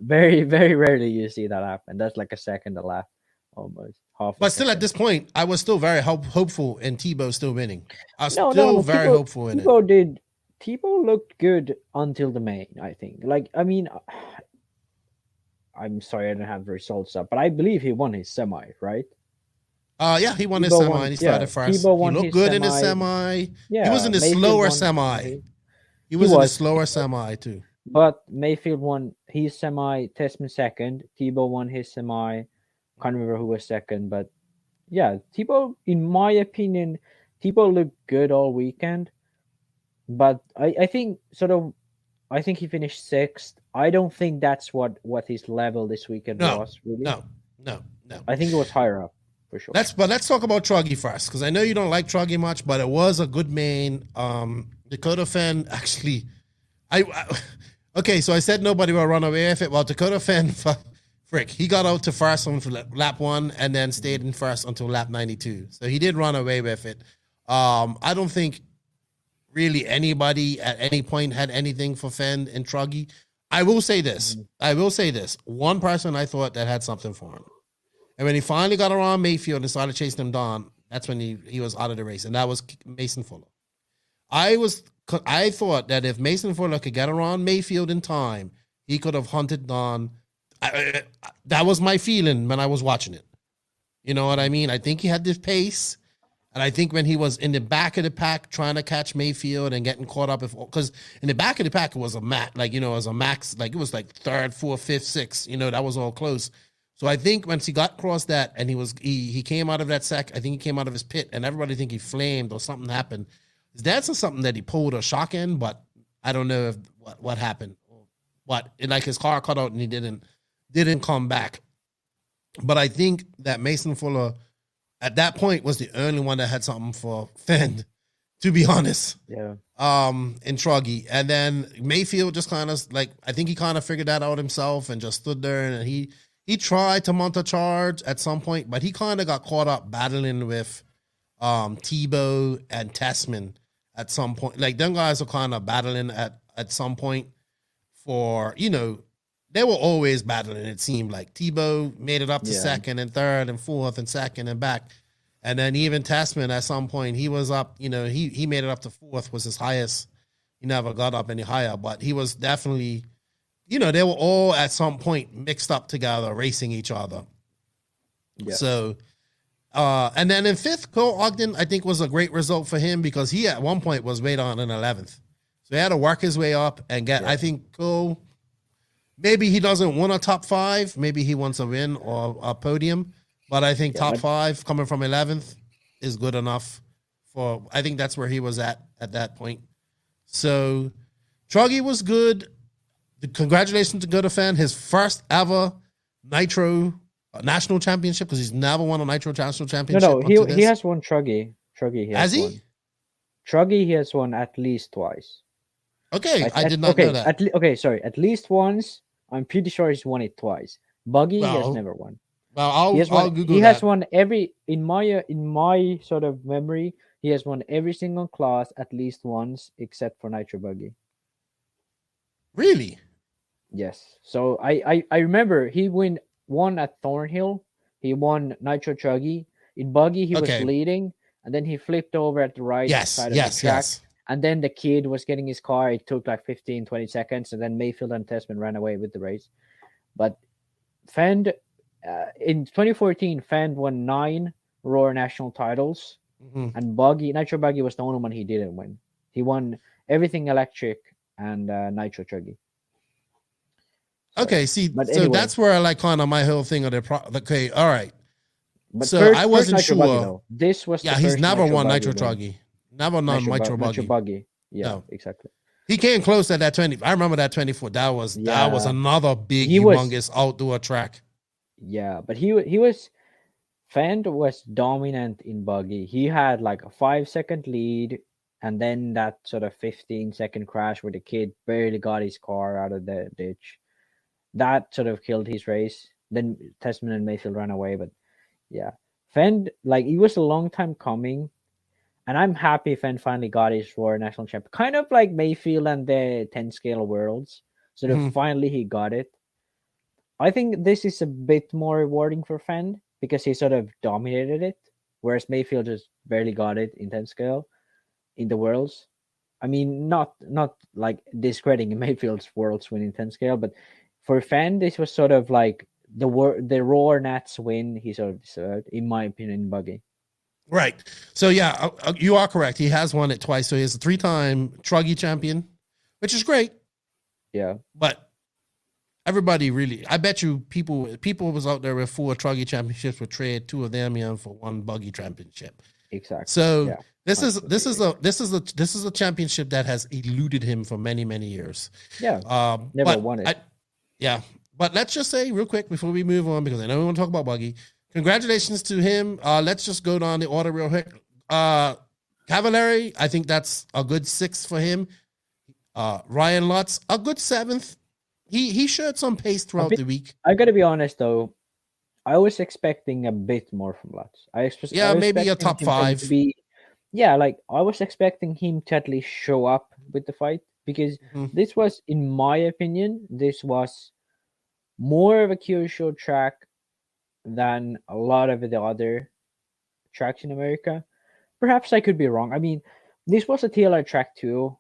very, very rarely you see that happen. That's like a second a lap, almost half. But still, at this point, I was still very hopeful in Tebow still winning. I was still very hopeful in it. Tebow looked good until the main, I think. Like, I mean, I'm sorry I didn't have the results up, but I believe he won his semi, right? Yeah, he won his semi. He started first. He looked good in his semi. Yeah, he was in the slower semi. He was in the slower semi too. But Mayfield won his semi, Tessman second. Tebow won his semi. Can't remember who was second, but yeah, Tebow, in my opinion, Tebow looked good all weekend. But I think he finished 6th. I don't think that's what his level this weekend was. Really. No. I think it was higher up for sure. Let's talk about Truggy first, because I know you don't like Truggy much, but it was a good main. Dakotah Phend actually, okay, so I said nobody will run away with it. Well, Dakotah Phend, he got out to first on lap 1 and then stayed in first until lap 92. So he did run away with it. I don't think really anybody at any point had anything for Phend and Truggy. I will say this. One person I thought that had something for him. And when he finally got around Mayfield and started chasing him down, that's when he was out of the race. And that was Mason Fuller. I thought that if Mason Fuller could get around Mayfield in time, he could have hunted down. That was my feeling when I was watching it. You know what I mean? I think he had this pace. And I think when he was in the back of the pack trying to catch Mayfield and getting caught up, because in the back of the pack it was a max, it was like 3rd, 4th, 5th, 6th, that was all close. So I think once he got across that and he came out of that I think he came out of his pit and everybody think he flamed or something happened. His dad said something that he pulled a shock in, but I don't know what happened. What, like his car cut out and he didn't come back. But I think that Mason Fuller at that point was the only one that had something for Phend. to be honest. Yeah. In Truggy. And then Mayfield just kind of like, I think he kind of figured that out himself and just stood there, and he tried to mount a charge at some point, but he kind of got caught up battling with Tebow and Tessman at some point. Like, them guys were kind of battling at some point for, they were always battling, it seemed like. Tebow made it up to second and third and fourth and second and back. And then even Tessman at some point, he was up, he made it up to fourth, was his highest. He never got up any higher, but he was definitely, they were all at some point mixed up together, racing each other. Yeah. So, and then in fifth, Cole Ogden, I think, was a great result for him because he at one point was right on in 11th. So he had to work his way up and get, I think, Cole, maybe he doesn't win a top 5. Maybe he wants a win or a podium. But I think top 5 coming from 11th is good enough for, I think that's where he was at that point. So Truggy was good. Congratulations to Phend, his first ever Nitro national championship, because he's never won a Nitro national championship. No, he has won Truggy. Has he? Won. Truggy he has won at least twice. Okay, I did not know that. At least once. I'm pretty sure he's won it twice. Buggy he has never won. Well, I'll Google he that. has won every, in my sort of memory, he has won every single class at least once, except for Nitro Buggy. Really? Yes. So I remember he won at Thornhill. He won Nitro Truggy. In Buggy, he was leading, and then he flipped over at the right side of the track. Yes. And then the kid was getting his car. It took like 15, 20 seconds, and then Mayfield and Tessman ran away with the race. But Phend, in 2014, Phend won 9 Roar national titles, and Nitro Buggy was the only one he didn't win. He won everything electric and Nitro Truggy. So, okay, see, so anyway, that's where I like kind of my whole thing of okay, all right. But so I wasn't sure. Buggy, this was he's never won Nitro Truggy. Never won Nitro Buggy. Yeah, no. Exactly. He came close at that 20. I remember that 24. That was another big, humongous outdoor track. Yeah, but Phend was dominant in Buggy. He had like a 5-second lead, and then that sort of 15-second crash where the kid barely got his car out of the ditch. That sort of killed his race. Then Tessman and Mayfield ran away, but yeah. Phend, like, it was a long time coming, and I'm happy Phend finally got his Roar national champion. Kind of like Mayfield and the 10 scale worlds. So finally he got it. I think this is a bit more rewarding for Phend because he sort of dominated it, whereas Mayfield just barely got it in 10 scale in the worlds. I mean, not like discrediting Mayfield's worlds win in 10 scale, but for Phend, this was sort of like the Roar Nats win he sort of deserved, in my opinion, in Buggy. Right. So, yeah, you are correct. He has won it twice. So he's a 3-time Truggy champion, which is great. Yeah. But everybody really, I bet you people was out there with 4 Truggy championships would trade 2 of them in for 1 Buggy championship. Exactly. So this is a championship that has eluded him for many, many years. Yeah. Never won it. But let's just say real quick before we move on, because I know we want to talk about Buggy. Congratulations to him. Let's just go down the order real quick. Cavallari, I think that's a good 6th for him. Ryan Lutz, a good 7th. He showed some pace throughout the week. I got to be honest, though. I was expecting a bit more from Lutz. Maybe a top 5. I was expecting him to at least show up with the fight, because this was, in my opinion, this was more of a Kyosho track than a lot of the other tracks in America. Perhaps I could be wrong. I mean, this was a TLR track too,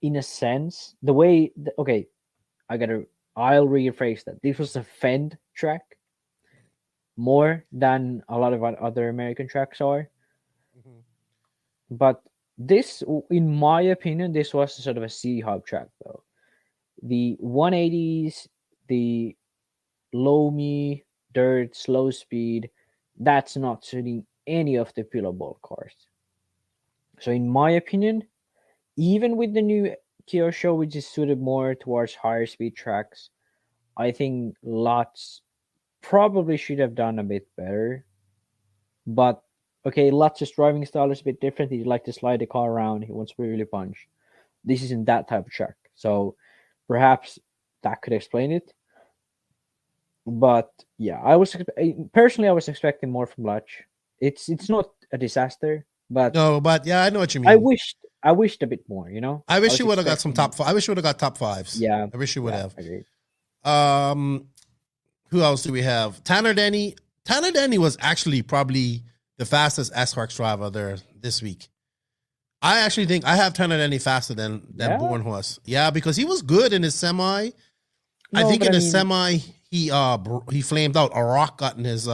in a sense. The way, I'll rephrase that. This was a Phend track more than a lot of other American tracks are. But this, in my opinion, this was sort of a C-hub track though. The 180s, the low me, dirt, slow speed, that's not suiting any of the pillow ball cars. So in my opinion, even with the new Kyosho, which is suited more towards higher speed tracks, I think Lutz probably should have done a bit better. But okay, Lutz's driving style is a bit different. He'd like to slide the car around. He wants to really punch. This isn't that type of track. So perhaps that could explain it. But yeah, I was expecting more from Lutz. It's not a disaster, but no, but yeah, I know what you mean. I wished a bit more, you know. I wish you would have got some top 5. I wish you would have got top 5s. Yeah. I wish you would have. Agreed. Who else do we have? Tanner Denny. Tanner Denny was actually probably the fastest S-Works driver there this week. I actually think I have Tanner Denny faster than Bornhorst. Yeah, because he was good in his semi. I think in his semi he flamed out. A rock got in his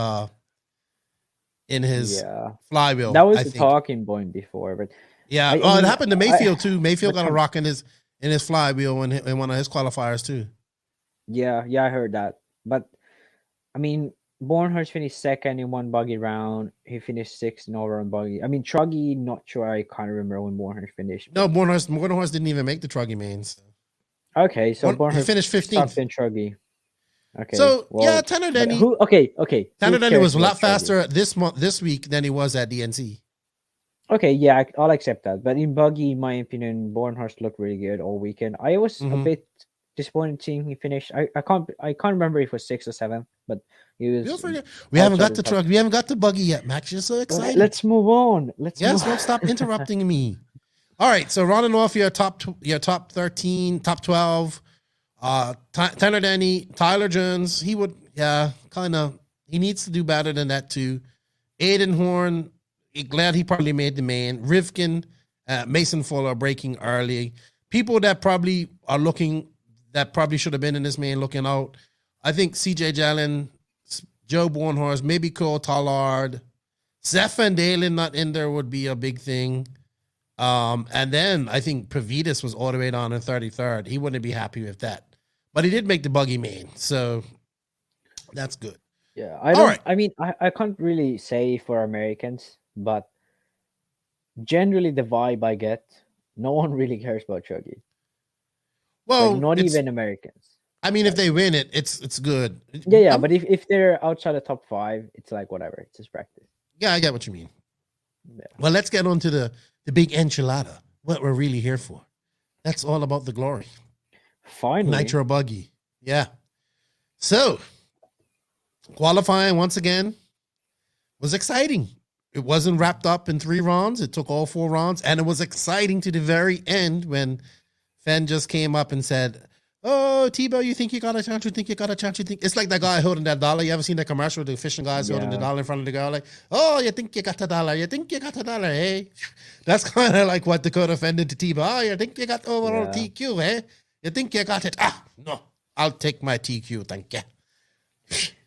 flywheel. That was the talking point before, but yeah. It happened to Mayfield too. Mayfield got a rock in his flywheel in one of his qualifiers too. Yeah, I heard that. But I mean, Bornhorst finished second in one buggy round. He finished 6th in all-round buggy. I mean, Truggy, not sure. I can't remember when Bornhorst finished. No, Bornhorst didn't even make the Truggy mains. Okay, so he finished 15th in Truggy. Okay. So yeah, Tanner Denny. Okay. Tanner Denny was a lot faster this week than he was at DNC. Okay, yeah, I'll accept that. But in buggy, in my opinion, Bornhorst looked really good all weekend. I was a bit disappointed seeing he finished. I can't remember if it was 6th or 7th, but he was. We haven't got the truck. We haven't got the buggy yet, Max. You're so excited. Let's move on. Don't stop interrupting me. All right, so rounding off your top 13, top 12. Tanner Denny, Tyler Jones. He needs to do better than that too. Aiden Horn. Glad he probably made the main. Rivkin, Mason Fuller breaking early. People that probably are looking, that probably should have been in this main looking out. I think CJ Jalen, Joe Bornhorst, maybe Cole Tollard, Zeph and Dalen not in there would be a big thing. And then I think Pravitas was all the way down in 33rd. He wouldn't be happy with that. But he did make the buggy main, so that's good. Yeah, I can't really say for Americans, but generally the vibe I get, no one really cares about Truggy. Well, like, not even Americans. I mean, if they win it, it's good. Yeah, but if they're outside the top 5, it's like whatever. It's just practice. Yeah, I get what you mean. Yeah. Well, let's get on to the big enchilada. What we're really here for. That's all about the glory. Finally. Nitro Buggy. Yeah. So, qualifying once again was exciting. It wasn't wrapped up in 3 rounds. It took all 4 rounds. And it was exciting to the very end when Phend just came up and said, "Oh, Tebow, you think you got a chance? You think you got a chance? You think..." It's like that guy holding that dollar. You ever seen that commercial with the fishing guys holding the dollar in front of the guy? Like, "Oh, you think you got the dollar? You think you got the dollar, eh?" That's kind of like what Dakotah Phend did to Tebow. "Oh, you think you got overall TQ, eh? You think you got it? Ah, no, I'll take my TQ, thank you."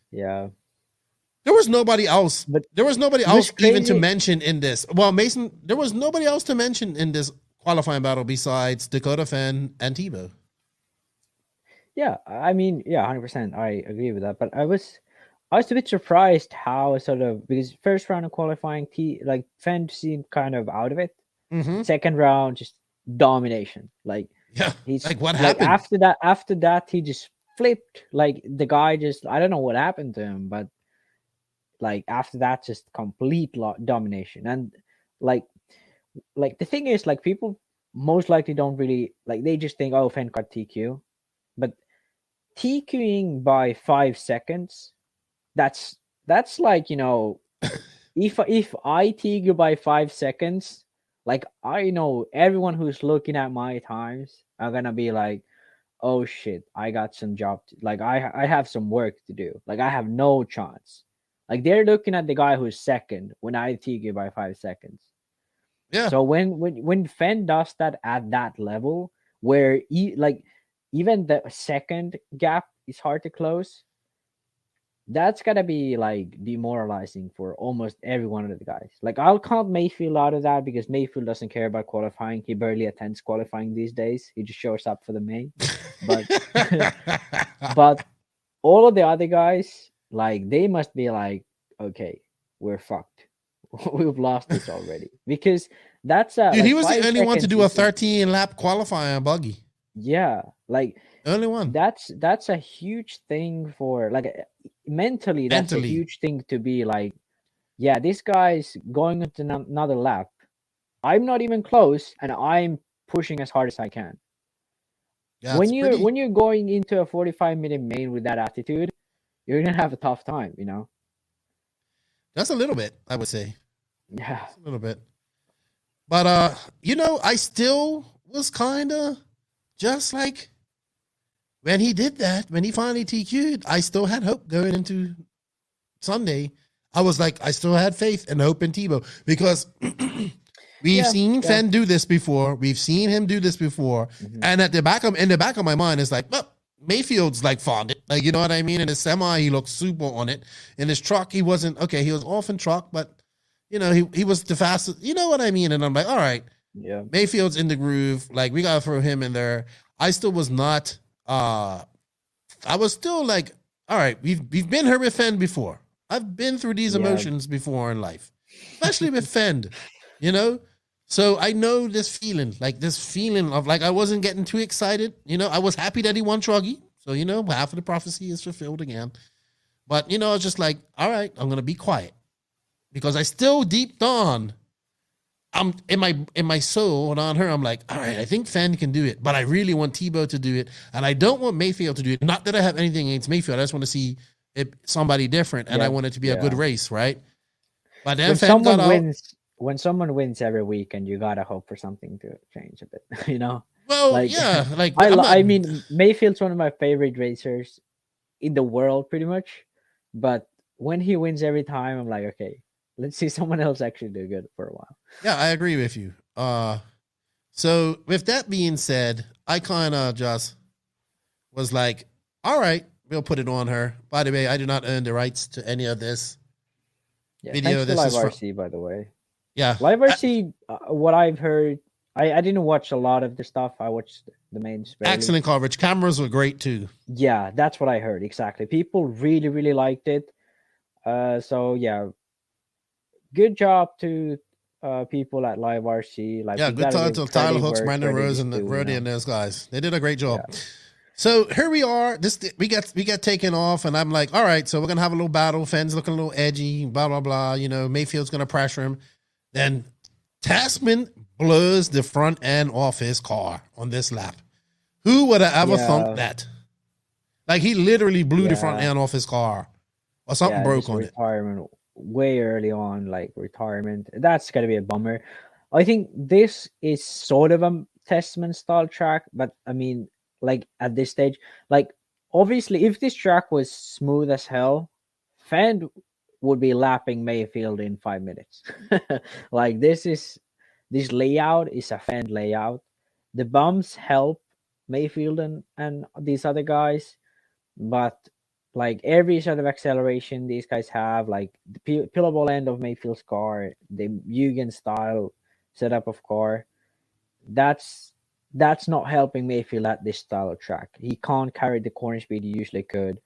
Yeah. There was nobody else. But there was nobody else even to mention in this. Well, Mason, there was nobody else to mention in this qualifying battle besides Dakotah Phend and Tebow. Yeah, I mean, 100%. I agree with that. But I was a bit surprised how because first round of qualifying, Phend seemed kind of out of it. Mm-hmm. Second round, just domination. He's like, what happened? After that, he just flipped. Like the guy just, I don't know what happened to him, but after that, just complete domination. And like the thing is, people most likely don't really they just think, oh, Phend got TQ, but TQing by 5 seconds, that's like, if I TQ by 5 seconds, I know everyone who's looking at my times are gonna be like, oh shit, I got some job I have some work to do. I have no chance. They're looking at the guy who's second when I TQ by 5 seconds. Yeah. So when Phend does that at that level, where even the second gap is hard to close, that's gotta be demoralizing for almost every one of the guys. I'll count Mayfield out of that because Mayfield doesn't care about qualifying. He barely attends qualifying these days. He just shows up for the main. But but all of the other guys, they must be okay, we're fucked. We've lost this already. Because that's dude, he was the only one to do a 13-lap qualifying buggy. Yeah, only one. That's a huge thing for mentally. That's a huge thing to be yeah, this guy's going into another lap. I'm not even close, and I'm pushing as hard as I can. Yeah, when you're going into a 45-minute main with that attitude, you're gonna have a tough time, you know. Just a little bit, I would say. Yeah, just a little bit. But I still was kind of just like when he did that, when he finally TQ'd, I still had hope going into Sunday. I was like, I still had faith and hope in Tebow because we've seen Phend do this before. We've seen him do this before. Mm-hmm. And in the back of my mind, it's like, well, Mayfield's like fond it. Like, you know what I mean? In his semi, he looked super on it. In his truck, he wasn't, okay, he was off in truck, but he was the fastest. You know what I mean? And I'm like, all right, yeah, Mayfield's in the groove. Like, we got to throw him in there. I still was not, I was still like, all right, we've been here with Phend before. I've been through these emotions before in life, especially with Phend, So I know this feeling of like I wasn't getting too excited. I was happy that he won Truggy. So, half of the prophecy is fulfilled again. But, I was just like, all right, I'm going to be quiet. Because I still deep down, I'm in my soul and on her, I'm like, all right, I think Phend can do it. But I really want Tebow to do it. And I don't want Mayfield to do it. Not that I have anything against Mayfield. I just want to see somebody different. And I want it to be a good race, right? But then when someone wins every weekend, you gotta hope for something to change a bit, Well, I mean, Mayfield's one of my favorite racers in the world, pretty much. But when he wins every time, I'm like, okay, let's see someone else actually do good for a while. Yeah, I agree with you. So with that being said, I kind of just was like, all right, we'll put it on her. By the way, I do not own the rights to any of this video. Thanks to Live RC, by the way. Yeah. Live RC, what I've heard, I didn't watch a lot of the stuff. I watched the main space. Excellent coverage. Cameras were great too. Yeah, that's what I heard. Exactly. People really, really liked it. So yeah, good job to people at Live RC. Like, good time to Tyler Hooks, Brandon Rose, and Rody and those guys. They did a great job. Yeah. So here we are. We got taken off, and I'm like, all right, so we're gonna have a little battle. Fenn's looking a little edgy, blah blah blah. Mayfield's gonna pressure him. Then Tasman blows the front end off his car on this lap. Who would have ever thunk that? Like, he literally blew the front end off his car, or something broke on retirement way early on, like retirement. That's gonna be a bummer. I think this is sort of a Testament style track, but I mean, like at this stage, like obviously, if this track was smooth as hell, Phend would be lapping Mayfield in 5 minutes. Like, this layout is a Phend layout. The bumps help Mayfield and these other guys, but like every sort of acceleration these guys have, like the pillowball end of Mayfield's car, the Mugen style setup of car, that's not helping Mayfield at this style of track. He can't carry the corner speed he usually could.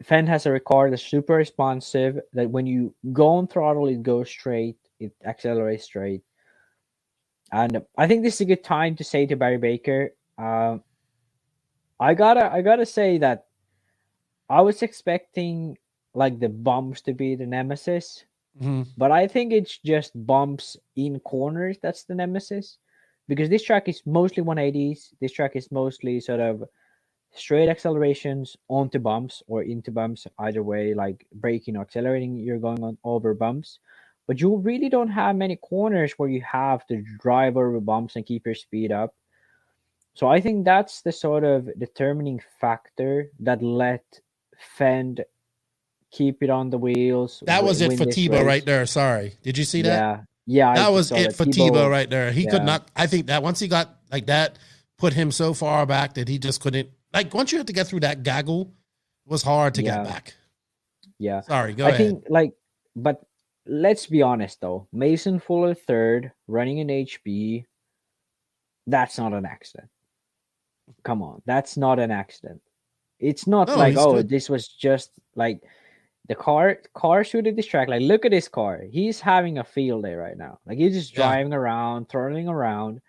Phend has a record that's super responsive, that when you go on throttle, it goes straight, it accelerates straight. And I think this is a good time to say to Barry Baker, I gotta say that I was expecting like the bumps to be the nemesis, but I think it's just bumps in corners that's the nemesis, because this track is mostly 180s. This track is mostly sort of straight accelerations onto bumps or into bumps, either way, like braking or accelerating, you're going on over bumps. But you really don't have many corners where you have to drive over bumps and keep your speed up. So I think that's the sort of determining factor that let Phend keep it on the wheels. That was it for Tebow right there. Sorry. Did you see that? Yeah. That was it for Tebow right there. He could not. I think that once he got like that, put him so far back that he just couldn't. Like, once you had to get through that gaggle, it was hard to get back. Yeah. Sorry, go ahead. I think, but let's be honest, though. Mason Fuller third, running an HB, that's not an accident. Come on. That's not an accident. It's not this was just, like, the car suited this track. Like, look at this car. He's having a field day right now. Like, he's just driving around, throttling around.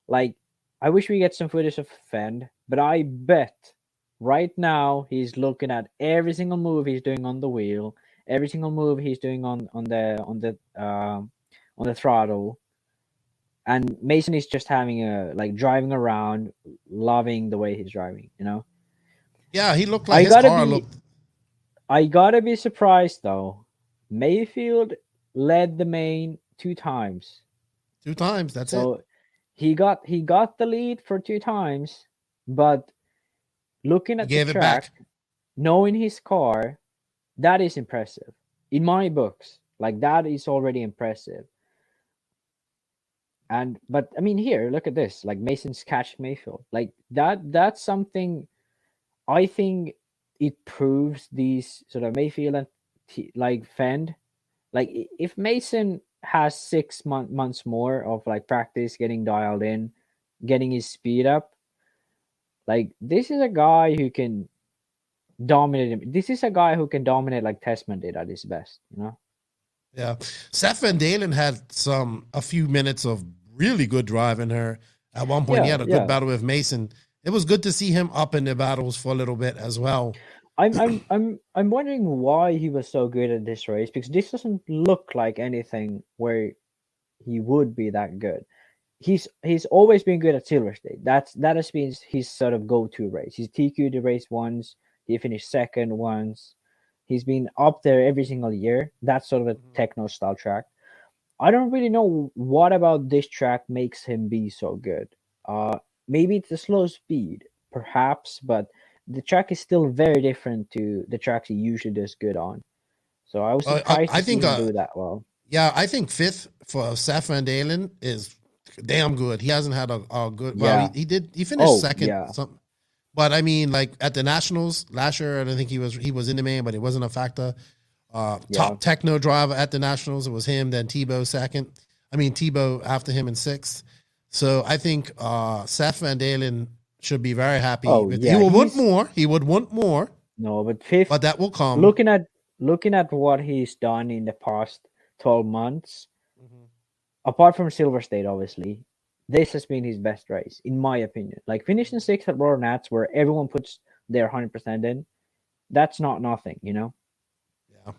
Like, I wish we get some footage of Phend, but I bet right now he's looking at every single move he's doing on the wheel, every single move he's doing on the throttle. And Mason is just having driving around, loving the way he's driving, you know? Yeah, he looked like his car looked. I gotta be surprised though. Mayfield led the main 2 times. 2 times, that's it. So he got the lead for 2 times, but looking at the track, knowing his car, that is impressive. In my books, like that is already impressive. But I mean, here, look at this. Like Mason's catch Mayfield. Like that's something I think it proves these sort of Mayfield and like Phend. Like if Mason has 6 months more of like practice, getting dialed in, getting his speed up, like this is a guy who can dominate him. This is a guy who can dominate like Tessman did at his best, you know? Yeah. Seth Van Dalen had a few minutes of really good driving her. At one point, he had a good battle with Mason. It was good to see him up in the battles for a little bit as well. I'm wondering why he was so good at this race, because this doesn't look like anything where he would be that good. He's always been good at Silver State. That has been his sort of go-to race. He's TQ'd the race once. He finished second once. He's been up there every single year. That's sort of a techno style track. I don't really know what about this track makes him be so good. Maybe it's the slow speed, perhaps, but the track is still very different to the tracks he usually does good on. So I was surprised to see him do that well. Yeah, I think 5th for Seth Van Dalen is damn good. He hasn't had a good. Well, he finished second. Yeah. Something. But I mean, like at the Nationals last year, I don't think he was in the main, but it wasn't a factor. Top techno driver at the Nationals, it was him, then Tebow second. I mean Tebow after him in 6th. So I think Seth Van Dalen should be very happy. He would want more. He would want more. No, but 5th. But that will come. Looking at what he's done in the past 12 months, apart from Silver State, obviously, this has been his best race, in my opinion. Like finishing 6th at Royal Nats, where everyone puts their 100% in, that's not nothing, you know? Yeah.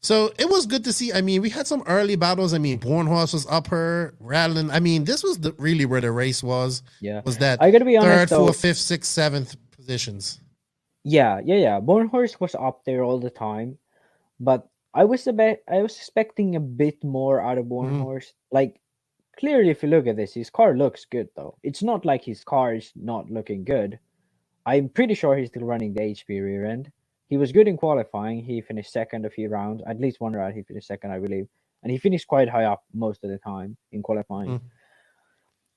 So it was good to see. I mean, we had some early battles. I mean, Bornhorst was up her, rattling. I mean, this was really where the race was. Yeah. Was that I gotta be honest, 3rd, 4th, 5th, 6th, 7th positions. Yeah. Bornhorst was up there all the time, but I was expecting a bit more out of Bornhorst. Like, clearly, if you look at this, his car looks good, though. It's not like his car is not looking good. I'm pretty sure he's still running the HP rear end. He was good in qualifying. He finished second a few rounds. At least one round he finished second, I believe. And he finished quite high up most of the time in qualifying.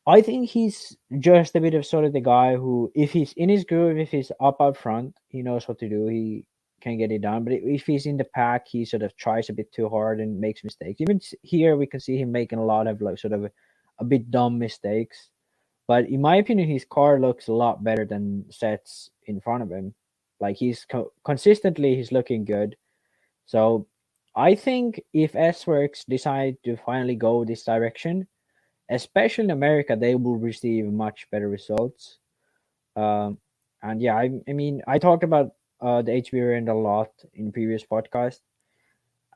I think he's just a bit of sort of the guy who, if he's in his groove, if he's up front, he knows what to do. He can get it done. But if he's in the pack, he sort of tries a bit too hard and makes mistakes. Even here, we can see him making a lot of like sort of a bit dumb mistakes. But in my opinion, his car looks a lot better than Seth's in front of him. Like he's consistently, he's looking good. So I think if S-Works decide to finally go this direction, especially in America, they will receive much better results. And yeah, I mean, I talked about the HB end a lot in previous podcast.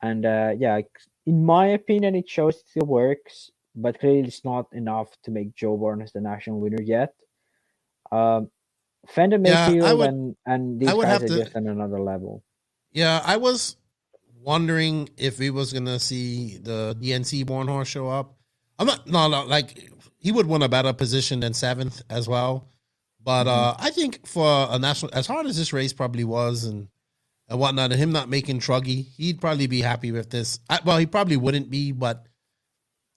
And yeah, in my opinion, it shows it still works, but clearly it's not enough to make Joe Bornhorst the national winner yet. Phend and Mayfield and these guys are just on another level. Yeah, I was wondering if we was gonna see the DNC Bornhorst show up. I'm not like he would want a better position than 7th as well. But I think for a national, as hard as this race probably was and whatnot, and him not making Truggy, he'd probably be happy with this. Well, he probably wouldn't be, but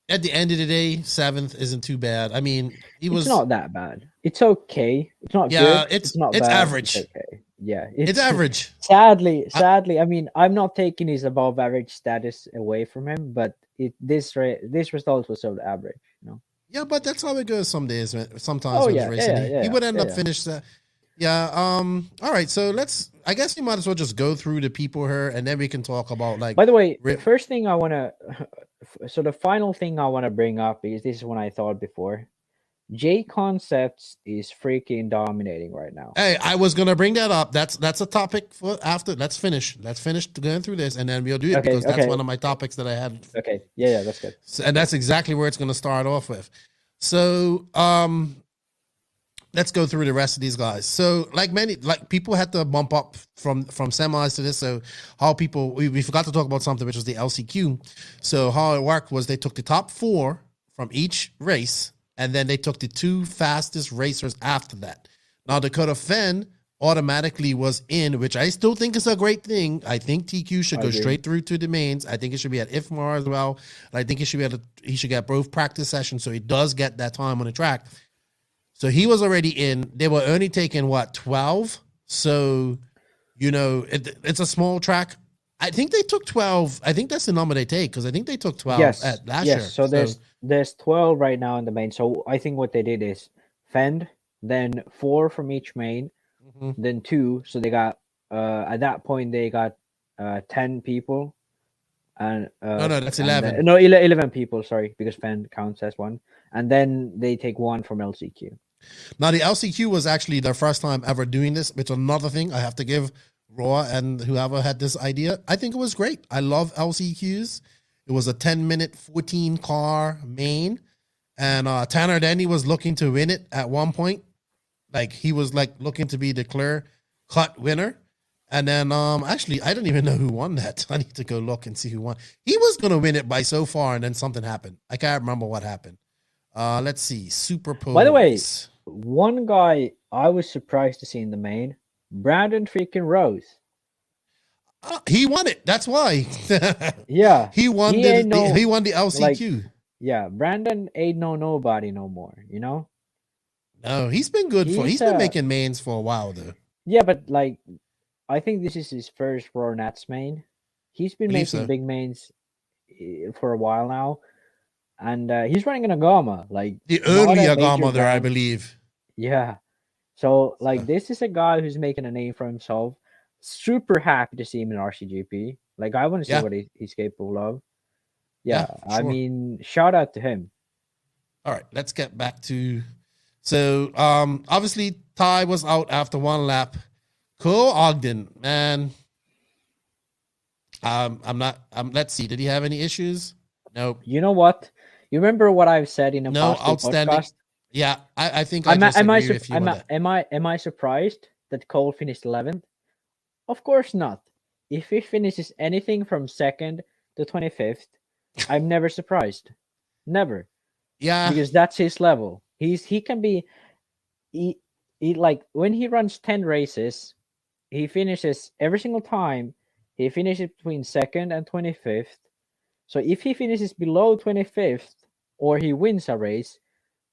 at the end of the day, 7th isn't too bad. I mean, it's not that bad. It's okay. It's not good. It's not it's bad. average. It's okay. Yeah, it's average. Sadly, I mean, I'm not taking his above average status away from him, but this result was sort of average, you know. Yeah, but that's how it goes some days, man. Sometimes racing. He would end up finish that. Yeah. All right. So I guess we might as well just go through the people here, and then we can talk about like. By the way, the first thing I want to, so the final thing I want to bring up is this is what I thought before. J Concepts is freaking dominating right now. Hey, I was gonna bring that up. That's a topic for after. Let's finish going through this, and then we'll do it because that's one of my topics that I had. Okay, yeah, that's good. So, and that's exactly where it's gonna start off with. So, let's go through the rest of these guys. So, like people had to bump up from semis to this. So, how people we forgot to talk about something, which was the LCQ. So, how it worked was they took the top 4 from each race. And then they took the 2 fastest racers after that. Now, Dakotah Phend automatically was in, which I still think is a great thing. I think TQ should go straight through to the mains. I think it should be at IFMAR as well. And I think he should get both practice sessions so he does get that time on the track. So he was already in. They were only taking, 12? So, it's a small track. I think they took 12. I think that's the number they take because I think they took 12 at last year. So there's 12 right now in the main. So I think what they did is Phend, then 4 from each main, then 2. So they got at that point they got 10 people. And no, that's 11. 11 people. Sorry, because Phend counts as 1. And then they take 1 from LCQ. Now the LCQ was actually their first time ever doing this, which is another thing I have to give Raw and whoever had this idea. I think it was great. I love LCQs. It was a 10-minute, 14-car main. And Tanner Denny was looking to win it at one point. Like, he was, looking to be the clear-cut winner. And then, actually, I don't even know who won that. I need to go look and see who won. He was going to win it by so far, and then something happened. I can't remember what happened. Let's see. Superpose. By the way, one guy I was surprised to see in the main, Brandon freaking Rose. He won it. That's why. Yeah. He won he won the LCQ. Brandon ain't nobody no more, No, he's been good he's been making mains for a while though. Yeah, but I think this is his first Raw Nats main. He's been making big mains for a while now. And he's running an Agama. The early Agama there, I believe. Yeah. So, this is a guy who's making a name for himself. Super happy to see him in RCGP. I want to see what he's capable of. Yeah, sure. I mean, shout out to him. All right, let's get back to... So, obviously, Ty was out after 1 lap. Cole Ogden, man. Let's see. Did he have any issues? Nope. You know what? You remember what I've said in a outstanding podcast? Yeah, I think I just agree with you on that. Am I surprised that Cole finished 11th? Of course not. If he finishes anything from 2nd to 25th, I'm never surprised. Never. Yeah. Because that's his level. He can be when he runs 10 races, he finishes every single time. He finishes between 2nd and 25th. So if he finishes below 25th or he wins a race,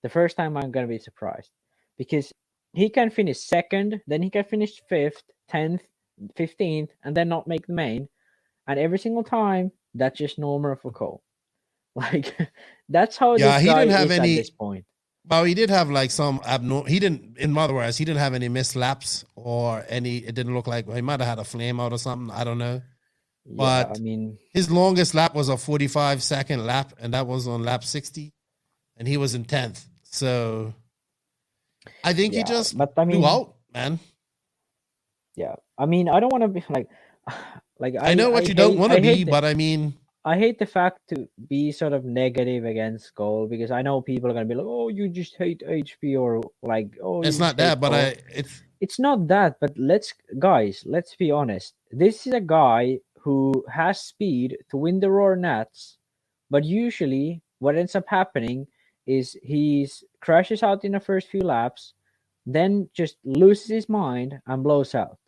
the first time I'm going to be surprised. Because he can finish 2nd, then he can finish 5th, 10th, 15th, and then not make the main. And every single time, that's just normal for Cole. That's how this guy is at this point. Well, he did have some he didn't have any missed laps or it didn't look like he might have had a flame out or something. I don't know. Yeah, but his longest lap was a 45-second lap, and that was on lap 60, and he was in 10th. So I think he just blew out, man. Yeah, I don't want to be I know what you don't want to be, but I hate the fact to be sort of negative against Cole because I know people are gonna be like, "Oh, you just hate HP," or it's not that, but it's not that. But let's be honest. This is a guy who has speed to win the Raw Nats, but usually what ends up happening is he crashes out in the first few laps, then just loses his mind and blows out.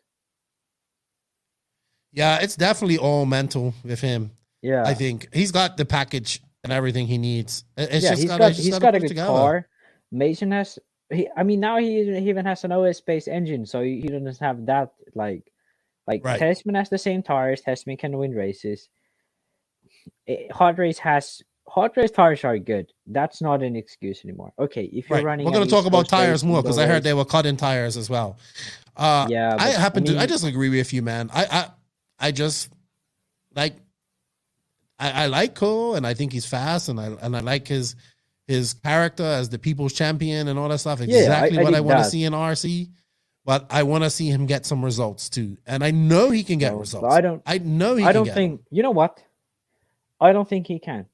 Yeah, it's definitely all mental with him. Yeah, I think he's got the package and everything he needs. He's got a good car. Mason has. Now he even has an OS-based engine, so he doesn't have that right. Testman has the same tires. Testman can win races. Hot race tires are good. That's not an excuse anymore. Okay, if you're running, we're going to talk about tires more because I heard they were cut in tires as well. I just agree with you, man. I just I like Cole, and I think he's fast, and I like his his character as the people's champion and all that stuff. Exactly what I want to see in RC. But I want to see him get some results too. And I know he can get results. I don't think, you know what? I don't think he can.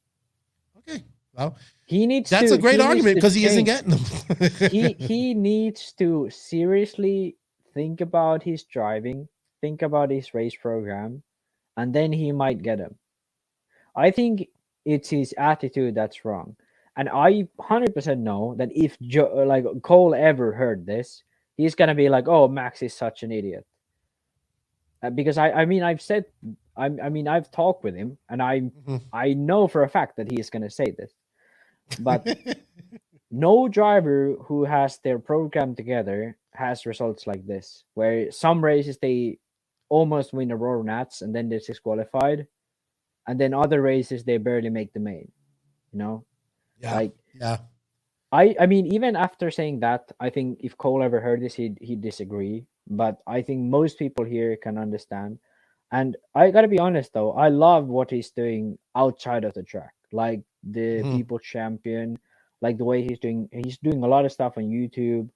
Okay. Well, that's a great argument because he isn't getting them. he needs to seriously think about his driving, think about his race program, and then he might get him. I think it's his attitude that's wrong. And I 100% know that if Cole ever heard this, he's going to be like, oh, Max is such an idiot. Because I've talked with him and I know for a fact that he is going to say this. But no driver who has their program together has results like this, where some races they almost win the Royal Nats and then they're disqualified, and then other races they barely make the main. You know, I mean, even after saying that, I think if Cole ever heard this, he'd disagree. But I think most people here can understand. And I gotta be honest though, I love what he's doing outside of the track, like the people champion, like the way he's doing a lot of stuff on YouTube.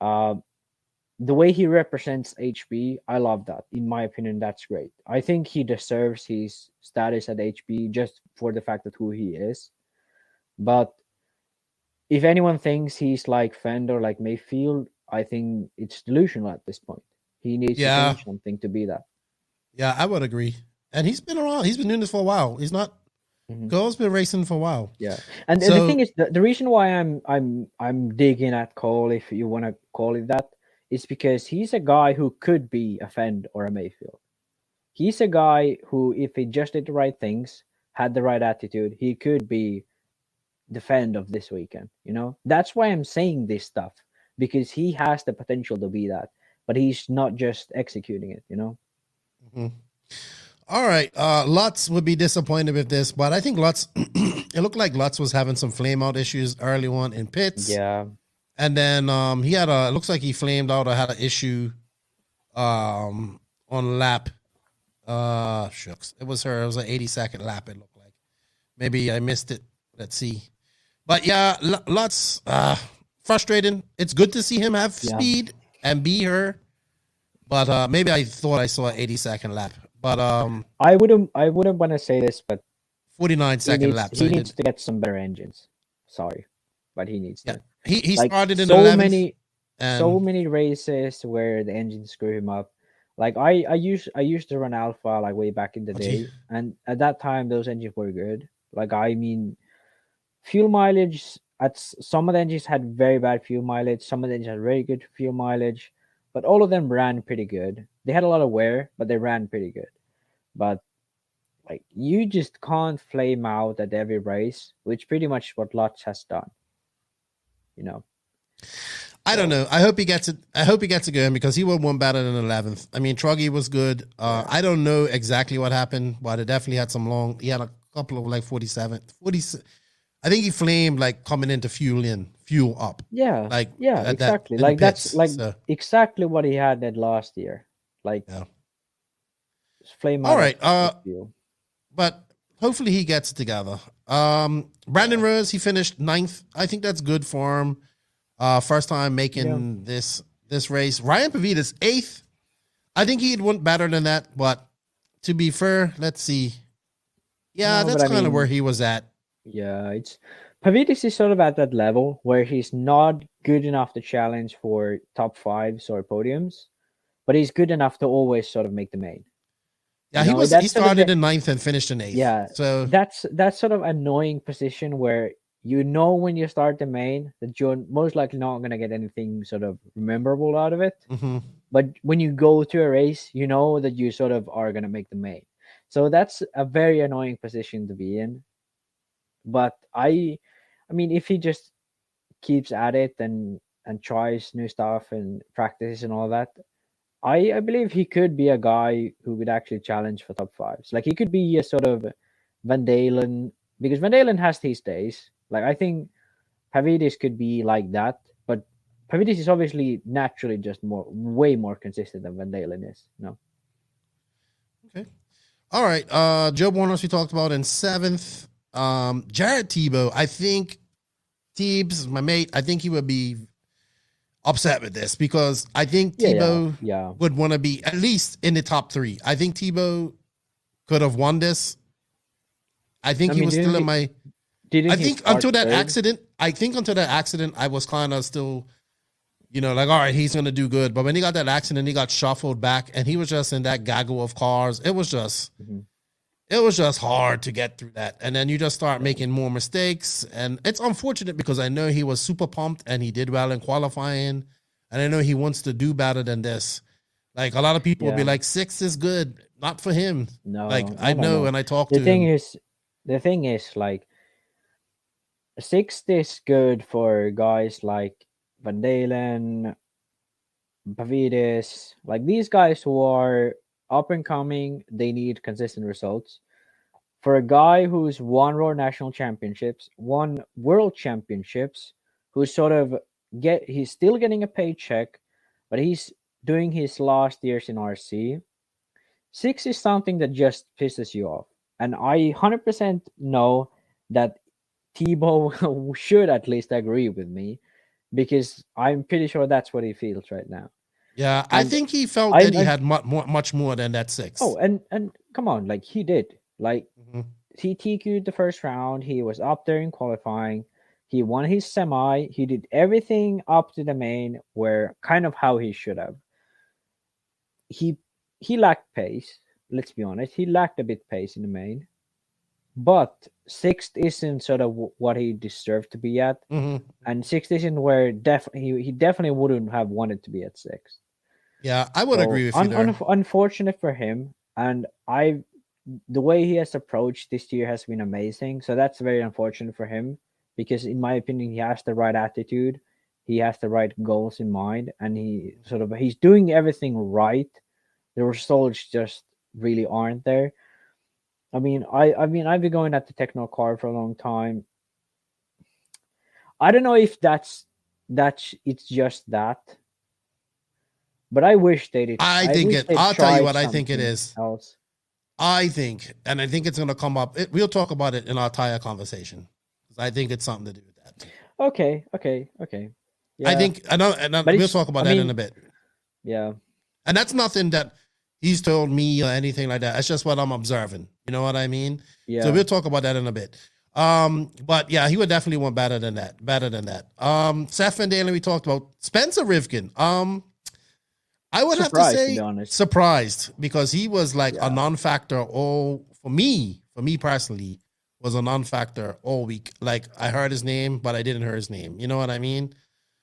The way he represents HB, I love that. In my opinion, that's great. I think he deserves his status at HB just for the fact of who he is. But if anyone thinks he's like Phend or like Mayfield, I think it's delusional at this point. He needs to change something to be that. Yeah, I would agree. And he's been around. He's been doing this for a while. He's not. Cole's been racing for a while. Yeah, and the thing is, the reason why I'm digging at Cole, if you want to call it that, is because he's a guy who could be a Phend or a Mayfield. He's a guy who, if he just did the right things, had the right attitude, he could be the Phend of this weekend. You know, that's why I'm saying this stuff, because he has the potential to be that, but he's not just executing it. You know. All right. Lutz would be disappointed with this, but I think Lutz, it looked like Lutz was having some flame out issues early on in pits. Yeah. And then he had it looks like he flamed out or had an issue on lap. Shucks. It was an 82nd lap, it looked like. Maybe I missed it. Let's see. But yeah, Lutz, frustrating. It's good to see him have speed and be her. But maybe I thought I saw an 82nd lap. But I wouldn't want to say this, but 49-second lap. He needs to get some better engines. Sorry, but he needs to. He started in 11th. So many races where the engines screw him up. Like I used to run Alpha like way back in the day, and at that time those engines were good. Like I mean, fuel mileage at some of the engines had very bad fuel mileage. Some of the engines had very good fuel mileage. But all of them ran pretty good. They had a lot of wear, but they ran pretty good. But like you just can't flame out at every race, which pretty much what Lutz has done. You know. I don't know. I hope he gets it. I hope he gets it going because he would won better than 11th. I mean, Truggy was good. I don't know exactly what happened, but it definitely had some long. He had a couple of like 47. I think he flamed like coming into fuel up. Yeah. Like exactly. Like that's like exactly what he had that last year. Like flame out. All right. But hopefully he gets it together. Brandon Rose, he finished 9th. I think that's good for him. First time making this race. Ryan Pavitas 8th. I think he'd want better than that, but to be fair, let's see. Yeah, that's kind of where he was at. Yeah, it's Pavitas is sort of at that level where he's not good enough to challenge for top 5s or podiums, but he's good enough to always sort of make the main. Yeah, he started in 9th and finished in 8th. Yeah, so that's sort of annoying position where you know when you start the main that you're most likely not going to get anything sort of memorable out of it. But when you go to a race, you know that you sort of are going to make the main. So that's a very annoying position to be in. But I mean, if he just keeps at it and tries new stuff and practices and all that, I believe he could be a guy who would actually challenge for top 5s. Like he could be a sort of Van Dalen, because Van Dalen has his days. Like I think Pavitas could be like that, but Pavitas is obviously naturally just way more consistent than Van Dalen is. No. Okay. All right. Joe Bornos we talked about in 7th. Jared Tebow, I think Teebs, my mate, I think he would be upset with this because I think Tebow would want to be at least in the top 3. I think Tebow could have won this. I think he was still in my. I think until that accident, I was kind of still, like, all right, he's going to do good. But when he got that accident, he got shuffled back and he was just in that gaggle of cars. It was just, hard to get through that. And then you just start making more mistakes. And it's unfortunate because I know he was super pumped and he did well in qualifying. And I know he wants to do better than this. Like a lot of people will be like, 6 is good. Not for him. No, I know. And I talk to him. The thing is, like, 6th is good for guys like Van Dalen, Pavidis, like these guys who are up and coming. They need consistent results. For a guy who's won World National Championships, won World Championships, who's sort of he's still getting a paycheck, but he's doing his last years in RC. 6 is something that just pisses you off. And I 100% know that Tebow should at least agree with me because I'm pretty sure that's what he feels right now. Yeah, and I think he felt that he had much more than that 6. Oh, and come on, like he did. Like he TQ'd the first round. He was up there in qualifying. He won his semi. He did everything up to the main where kind of how he should have. He lacked pace. Let's be honest. He lacked a bit pace in the main. But 6th isn't sort of what he deserved to be at. And 6th isn't where he definitely wouldn't have wanted to be at 6th. Yeah, I would agree with you there. Unfortunate for him. And the way he has approached this year has been amazing. So that's very unfortunate for him because in my opinion, he has the right attitude. He has the right goals in mind. And he's doing everything right. The results just really aren't there. I mean, I've been going at the techno car for a long time. I don't know if it's just that, but I wish they did. I'll tell you what I think it is. Else. I think it's going to come up. We'll talk about it in our tire conversation. I think it's something to do with that. Okay. Yeah. I think, and we'll talk about that in a bit. Yeah. And that's nothing that he's told me or anything like that. That's just what I'm observing. You know what I mean? Yeah. So we'll talk about that in a bit. But yeah, he would definitely want better than that. Seth Van Dalen, we talked about. Spencer Rivkin. I would have to say surprised because he was like a non-factor all for me personally was a non-factor all week. Like I heard his name, but I didn't hear his name. You know what I mean?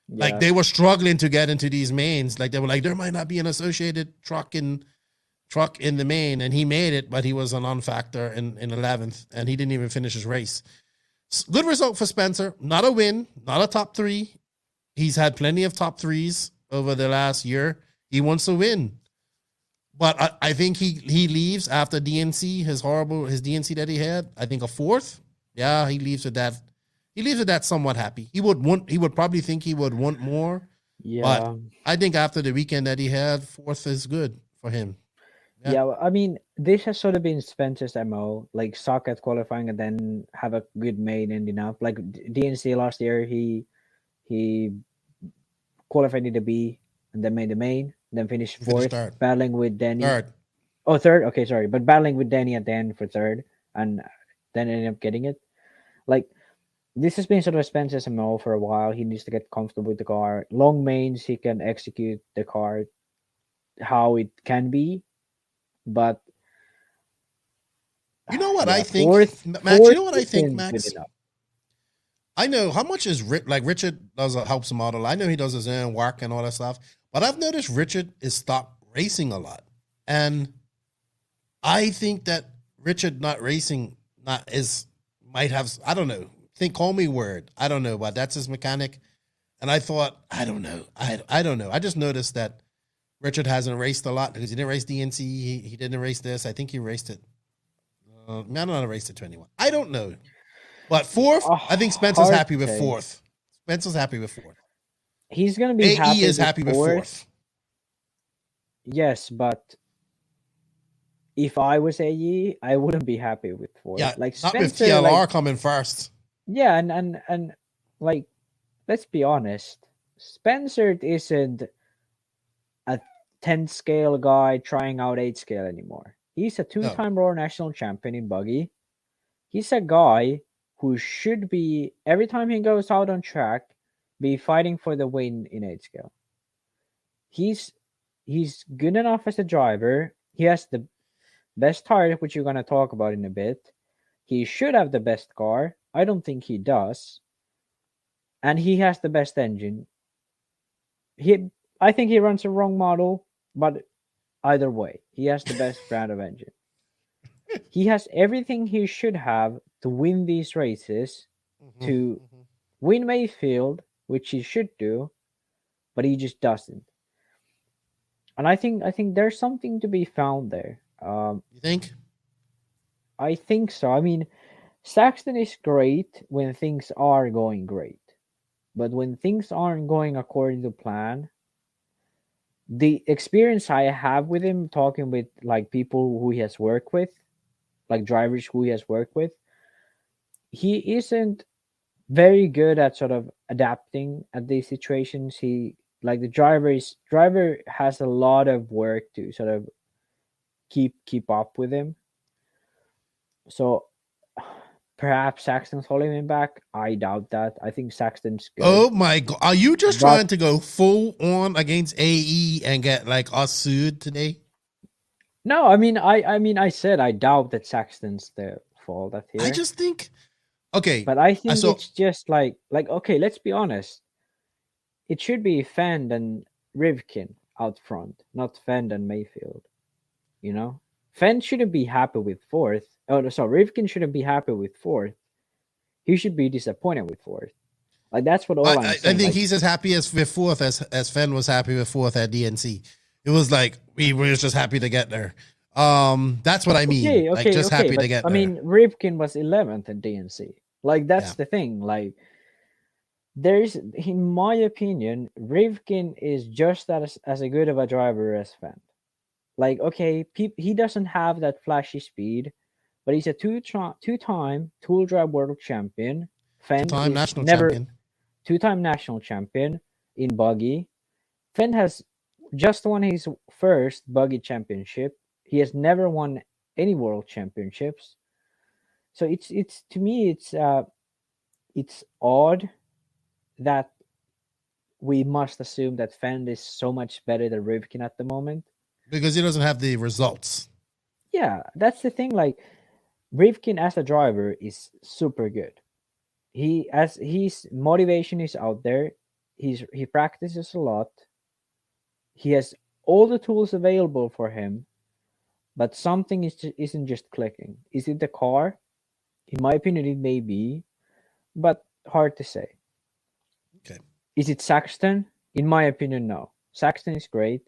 Yeah. Like they were struggling to get into these mains. Like they were like, there might not be an associated truck in the main, and he made it, but he was a non-factor in 11th, and he didn't even finish his race. Good result for Spencer. Not a win, not a top 3. He's had plenty of top 3s over the last year. He wants to win. But I think he leaves after DNC, his DNC that he had. I think a 4th. Yeah, he leaves with that. He leaves with that somewhat happy. He would probably think he would want more. Yeah. But I think after the weekend that he had, 4th is good for him. Yeah, I mean, this has sort of been Spencer's MO, like suck at qualifying and then have a good main ending up. Like DNC last year, he qualified in the B and then made the main, then finished 4th, battling with Denny. 3rd. Oh, 3rd? Okay, sorry. But battling with Denny at the end for 3rd and then ended up getting it. Like, this has been sort of Spencer's MO for a while. He needs to get comfortable with the car. Long mains, he can execute the car how it can be. But you know what I think, Max? You know what I think, Max? I know how much is Richard does helps him out a lot. I know he does his own work and all that stuff, but I've noticed Richard is stopped racing a lot, and I think that Richard not racing might have, I don't know. Call me weird. I don't know, but that's his mechanic, and I thought I don't know. I don't know. I just noticed that Richard hasn't raced a lot because he didn't race DNC. He didn't race this. I think he raced it. I don't know, raced it 21. I don't know. But 4th, I think Spencer's happy with 4th. Spencer's happy with 4th. He's going to be happy is happy with 4th. Yes, but if I was AE, I wouldn't be happy with 4th. Yeah, like Spencer, not with TLR coming first. Yeah, and like, let's be honest. Spencer isn't a 10 scale guy trying out 8 scale anymore. He's a 2-time Royal National Champion in buggy. He's a guy who should be, every time he goes out on track, be fighting for the win in 8 scale. He's good enough as a driver. He has the best tire, which you're going to talk about in a bit. He should have the best car. I don't think he does. And he has the best engine. I think he runs the wrong model, but either way, he has the best brand of engine. He has everything he should have to win these races, to win Mayfield, which he should do, but he just doesn't. And I think there's something to be found there. You think? I think so. I mean, Saxton is great when things are going great, but when things aren't going according to plan, the experience I have with him, talking with like people who he has worked with, like drivers who he has worked with, he isn't very good at sort of adapting at these situations. He, like, the driver has a lot of work to sort of keep up with him. So perhaps Saxton's holding him back. I doubt that. I think Saxton's good. Oh my god. Are you just trying to go full on against AE and get like us sued today? No, I mean I said I doubt that Saxton's the fault at here. I just think okay. But I think it's just like okay, let's be honest. It should be Phend and Rivkin out front, not Phend and Mayfield. You know? Phend shouldn't be happy with fourth. Oh, no, sorry, Rivkin shouldn't be happy with fourth. He should be disappointed with fourth. Like, that's what I'm saying. I think he's as happy as with fourth as Phend was happy with fourth at DNC. It was like we were just happy to get there. That's what I mean. Okay, just happy to get there. I mean, Rivkin was 11th at DNC. Like, that's the thing. Like, there's, in my opinion, Rivkin is just as a good of a driver as Phend. Like, okay, he doesn't have that flashy speed, but he's a two-time Tool Drive World Champion. Phend two-time national champion. Two-time national champion in buggy. Phend has just won his first buggy championship. He has never won any world championships. So it's to me it's odd that we must assume that Phend is so much better than Rivkin at the moment. Because he doesn't have the results. Yeah, that's the thing. Like, Rivkin as a driver is super good. His motivation is out there. He practices a lot. He has all the tools available for him, but something isn't just clicking. Is it the car? In my opinion, it may be, but hard to say. Okay. Is it Saxton? In my opinion, no. Saxton is great.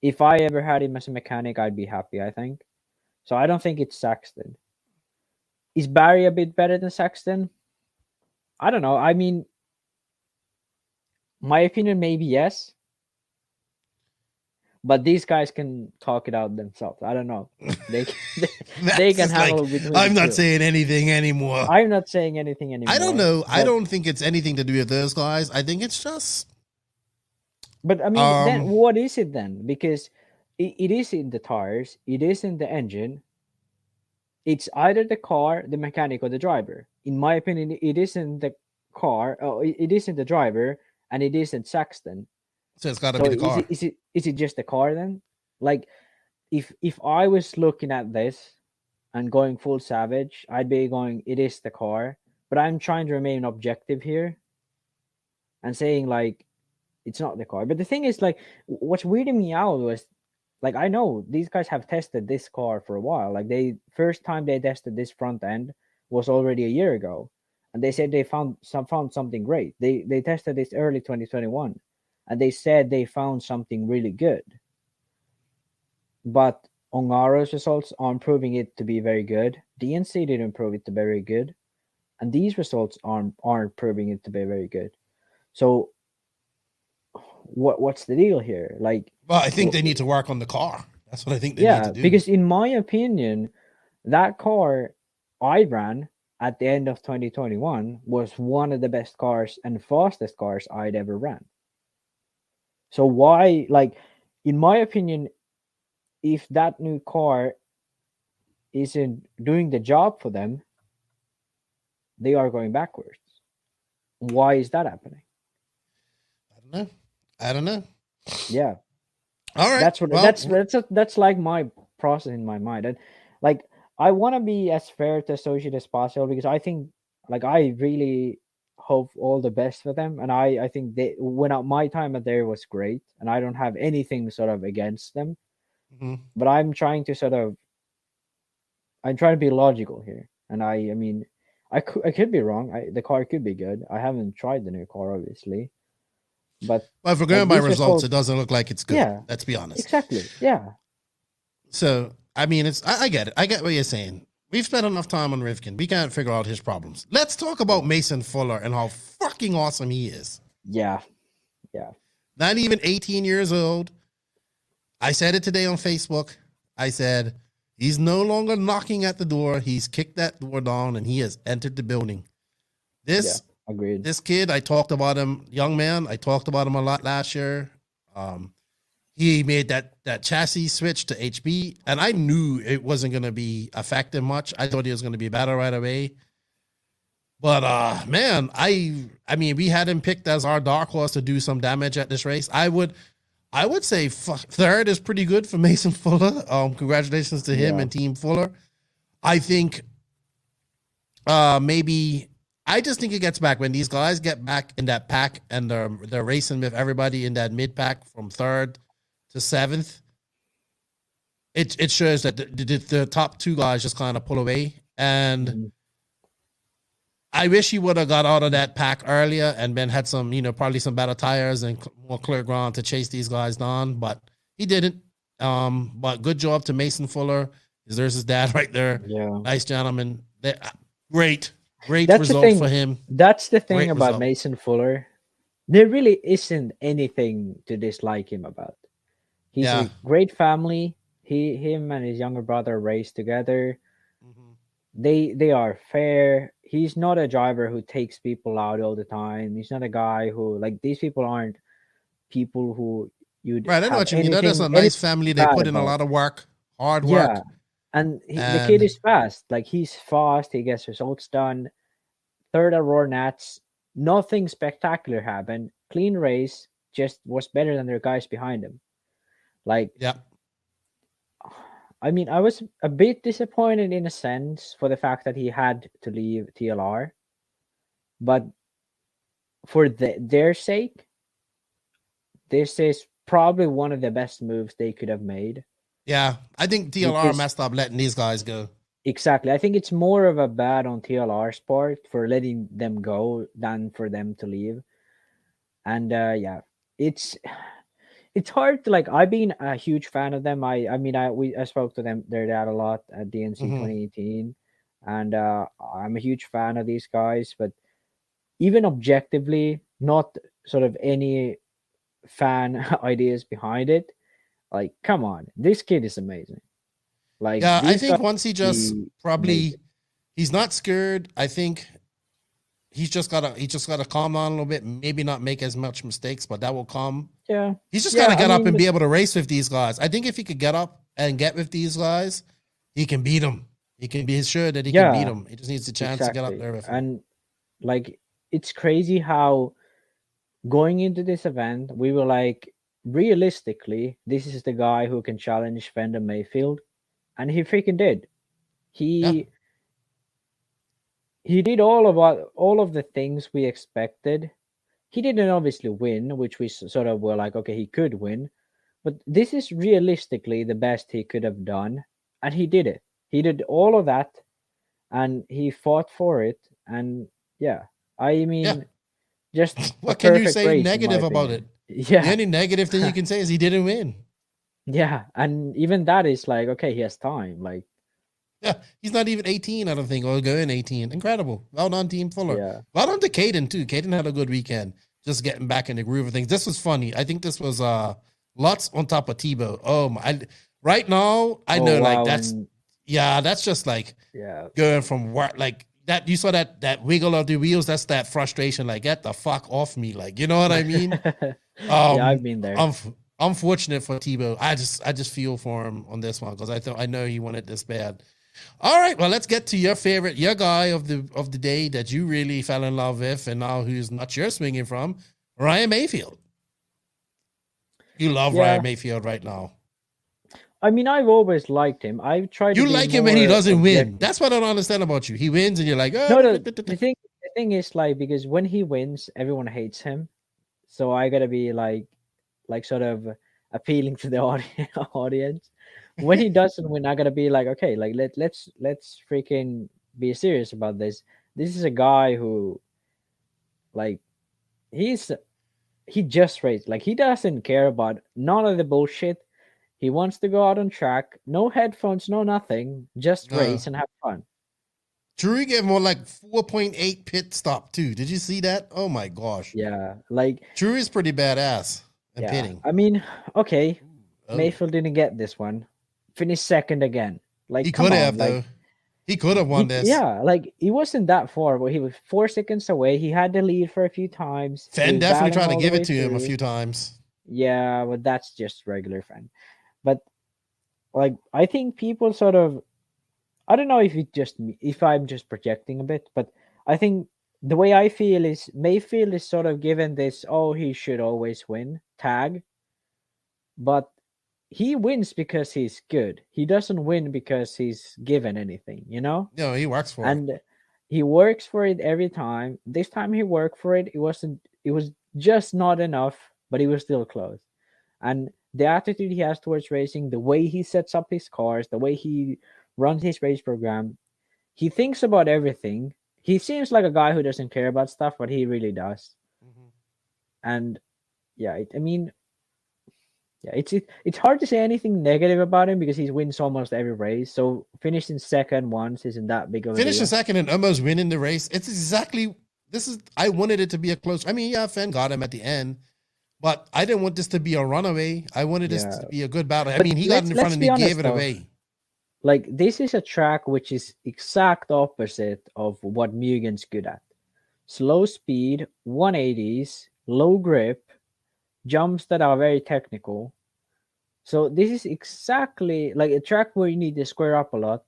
If I ever had him as a mechanic, I'd be happy, I think. So I don't think it's Saxton. Is Barry a bit better than Saxton? I don't know. I mean, my opinion, maybe yes. But these guys can talk it out themselves. I don't know. They can handle it. I'm not saying anything anymore. I'm not saying anything anymore. I don't know. I don't think it's anything to do with those guys. I think it's just... But I mean, then what is it then? Because it is in the tires, it is in the engine. It's either the car, the mechanic, or the driver. In my opinion, it isn't the car, it isn't the driver, and it isn't Saxton. So it's got to be the car. Is it just the car then? Like, if I was looking at this and going full savage, I'd be going, it is the car. But I'm trying to remain objective here and saying, like, it's not the car. But the thing is, like, what's weirding me out was, like, I know these guys have tested this car for a while. Like, first time they tested this front end was already a year ago, and they said they found something great. They tested this early 2021, and they said they found something really good. But Ongaro's results aren't proving it to be very good. DNC didn't prove it to be very good, and these results aren't proving it to be very good. So what's the deal here? Like, well, I think they need to work on the car. That's what I think they need to do. Because in my opinion, that car I ran at the end of 2021 was one of the best cars and fastest cars I'd ever ran. So why, like, in my opinion, if that new car isn't doing the job for them, they are going backwards. Why is that happening? I don't know. Yeah. All right. That's like my process in my mind. And like, I want to be as fair to Associate as possible, because I think, like, I really hope all the best for them. And I think my time at there was great, and I don't have anything sort of against them. Mm-hmm. But I'm trying to be logical here. And I mean, I could be wrong. The car could be good. I haven't tried the new car, obviously. But if we're going by results, it doesn't look like it's good. Yeah, let's be honest. Exactly. Yeah. So I mean, I get it. I get what you're saying. We've spent enough time on Rivkin. We can't figure out his problems. Let's talk about Mason Fuller and how fucking awesome he is. Yeah. Yeah. Not even 18 years old. I said it today on Facebook. I said, he's no longer knocking at the door. He's kicked that door down and he has entered the building. Agreed. This kid, I talked about him, young man. I talked about him a lot last year. He made that chassis switch to HB, and I knew it wasn't going to be affected much. I thought he was going to be better right away. But man, I mean, we had him picked as our dark horse to do some damage at this race. I would say third is pretty good for Mason Fuller. Congratulations to him and Team Fuller. I think maybe. I just think it gets back when these guys get back in that pack and they're racing with everybody in that mid pack from third to seventh. It shows that the top two guys just kind of pull away. And I wish he would have got out of that pack earlier and then had some, probably some better tires and more clear ground to chase these guys down, but he didn't. But good job to Mason Fuller. There's his dad right there. Yeah. Nice gentleman. Great That's result for him. That's the thing about Mason Fuller. There really isn't anything to dislike him about. He's a great family. Him and his younger brother race together. Mm-hmm. They are fair. He's not a driver who takes people out all the time. He's not a guy who, like, these people aren't people who you'd right. I know what you mean. That is a nice family. They put in a lot of work, hard work. Yeah. And the kid is fast. Like, he's fast. He gets results done. Third at Roar Nats. Nothing spectacular happened. Clean race. Just was better than their guys behind him. Like, yeah. I mean, I was a bit disappointed in a sense for the fact that he had to leave TLR. But for their sake, this is probably one of the best moves they could have made. Yeah, I think TLR messed up letting these guys go. Exactly. I think it's more of a bad on TLR's part for letting them go than for them to leave. And it's hard to, like, I've been a huge fan of them. I spoke to their dad a lot at DNC 2018, and I'm a huge fan of these guys. But even objectively, not sort of any fan ideas behind it. Like, come on, this kid is amazing. Like, yeah, I think once he just he's not scared. I think he's just gotta calm down a little bit. Maybe not make as much mistakes, but that will come. Yeah, he's just gotta get up and be able to race with these guys. I think if he could get up and get with these guys, he can beat them. He can be sure that he can beat them. He just needs a chance to get up there with him. And like, it's crazy how going into this event, we were like, realistically, this is the guy who can challenge Phend and Mayfield, and he freaking did. He did all of the things we expected. He didn't obviously win, which we sort of were like, okay, he could win, but this is realistically the best he could have done, and he did it. He did all of that, and he fought for it, and just what can you say negative about it? Yeah. The only negative thing you can say is he didn't win. Yeah, and even that is like, okay, he has time. Like, yeah, he's not even 18, I don't think, or going 18. Incredible. Well done, Team Fuller. Yeah. Well done to Caden, too. Caden had a good weekend, just getting back in the groove of things. This was funny. I think this was lots on top of Tebow. Oh, my. Right now, I know, like, that's just like going from work. Like, that you saw that wiggle of the wheels. That's that frustration. Like, get the fuck off me. Like, you know what I mean? Yeah, I've been there. Unfortunate for Tebow. I just feel for him on this one because I know he wanted this bad. All right, well, let's get to your favorite, your guy of the day that you really fell in love with, and now who's not your swinging from, Ryan Mayfield. You love Ryan Mayfield right now. I mean, I've always liked him. I've tried. You like him when he doesn't win. That's what I don't understand about you. He wins, and you're like, oh. No. The thing is, like, because when he wins, everyone hates him. So I gotta be like sort of appealing to the audience. When he doesn't win, I gotta be like, okay, like let's freaking be serious about this. This is a guy who, like, he just raced. Like, he doesn't care about none of the bullshit. He wants to go out on track, no headphones, no nothing, just race and have fun. Truggy gave him more like 4.8 pit stop too. Did you see that? Oh my gosh. Yeah, like Truggy's pretty badass at pitting. I mean, okay, Mayfield didn't get this one. Finished second again. Like, he could have though. He could have won this. Yeah, like, he wasn't that far, but he was 4 seconds away. He had the lead for a few times. Phend definitely tried to give it to him a few times. Yeah, but that's just regular Phend. But, like, I think people sort of, I don't know if I'm just projecting a bit, but I think the way I feel is Mayfield is sort of given this, oh, he should always win tag, but he wins because he's good. He doesn't win because he's given anything, you know? No, he works for it. And he works for it every time. This time he worked for it. It was just not enough, but he was still close. And the attitude he has towards racing, the way he sets up his cars, the way he runs his race program, he thinks about everything. He seems like a guy who doesn't care about stuff, but he really does. Mm-hmm. And yeah, it's hard to say anything negative about him because he wins almost every race. So finishing second once isn't that big of a finishing second and almost winning the race. It's exactly I wanted it to be a close. I mean, yeah, Phend got him at the end. But I didn't want this to be a runaway. I wanted this to be a good battle. I mean, he got in front and he gave it away. Like, this is a track which is exact opposite of what Mugen's good at. Slow speed, 180s, low grip, jumps that are very technical. So this is exactly like a track where you need to square up a lot.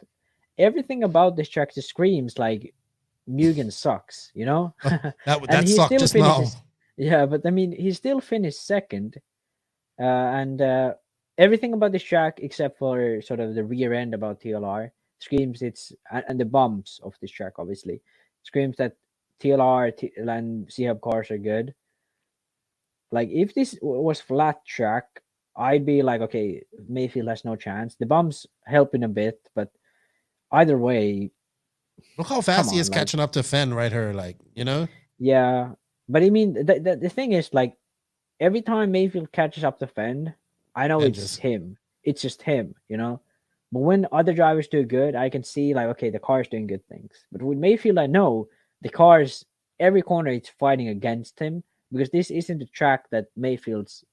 Everything about this track just screams like Mugen sucks, you know? that sucked just now. Yeah, but I mean, he still finished second. And everything about this track, except for sort of the rear end about TLR, screams and the bumps of this track, obviously, screams that TLR and C-Hub cars are good. Like, if this was flat track, I'd be like, okay, Mayfield has no chance. The bumps helping a bit, but either way. Look how fast he is catching up to Phend right here, like, you know? Yeah. But I mean, the thing is, like, every time Mayfield catches up to Phend, I know it's him. It's just him, you know? But when other drivers do good, I can see, like, okay, the car's doing good things. But with Mayfield, I know the car's, every corner, it's fighting against him because this isn't the track that Mayfield's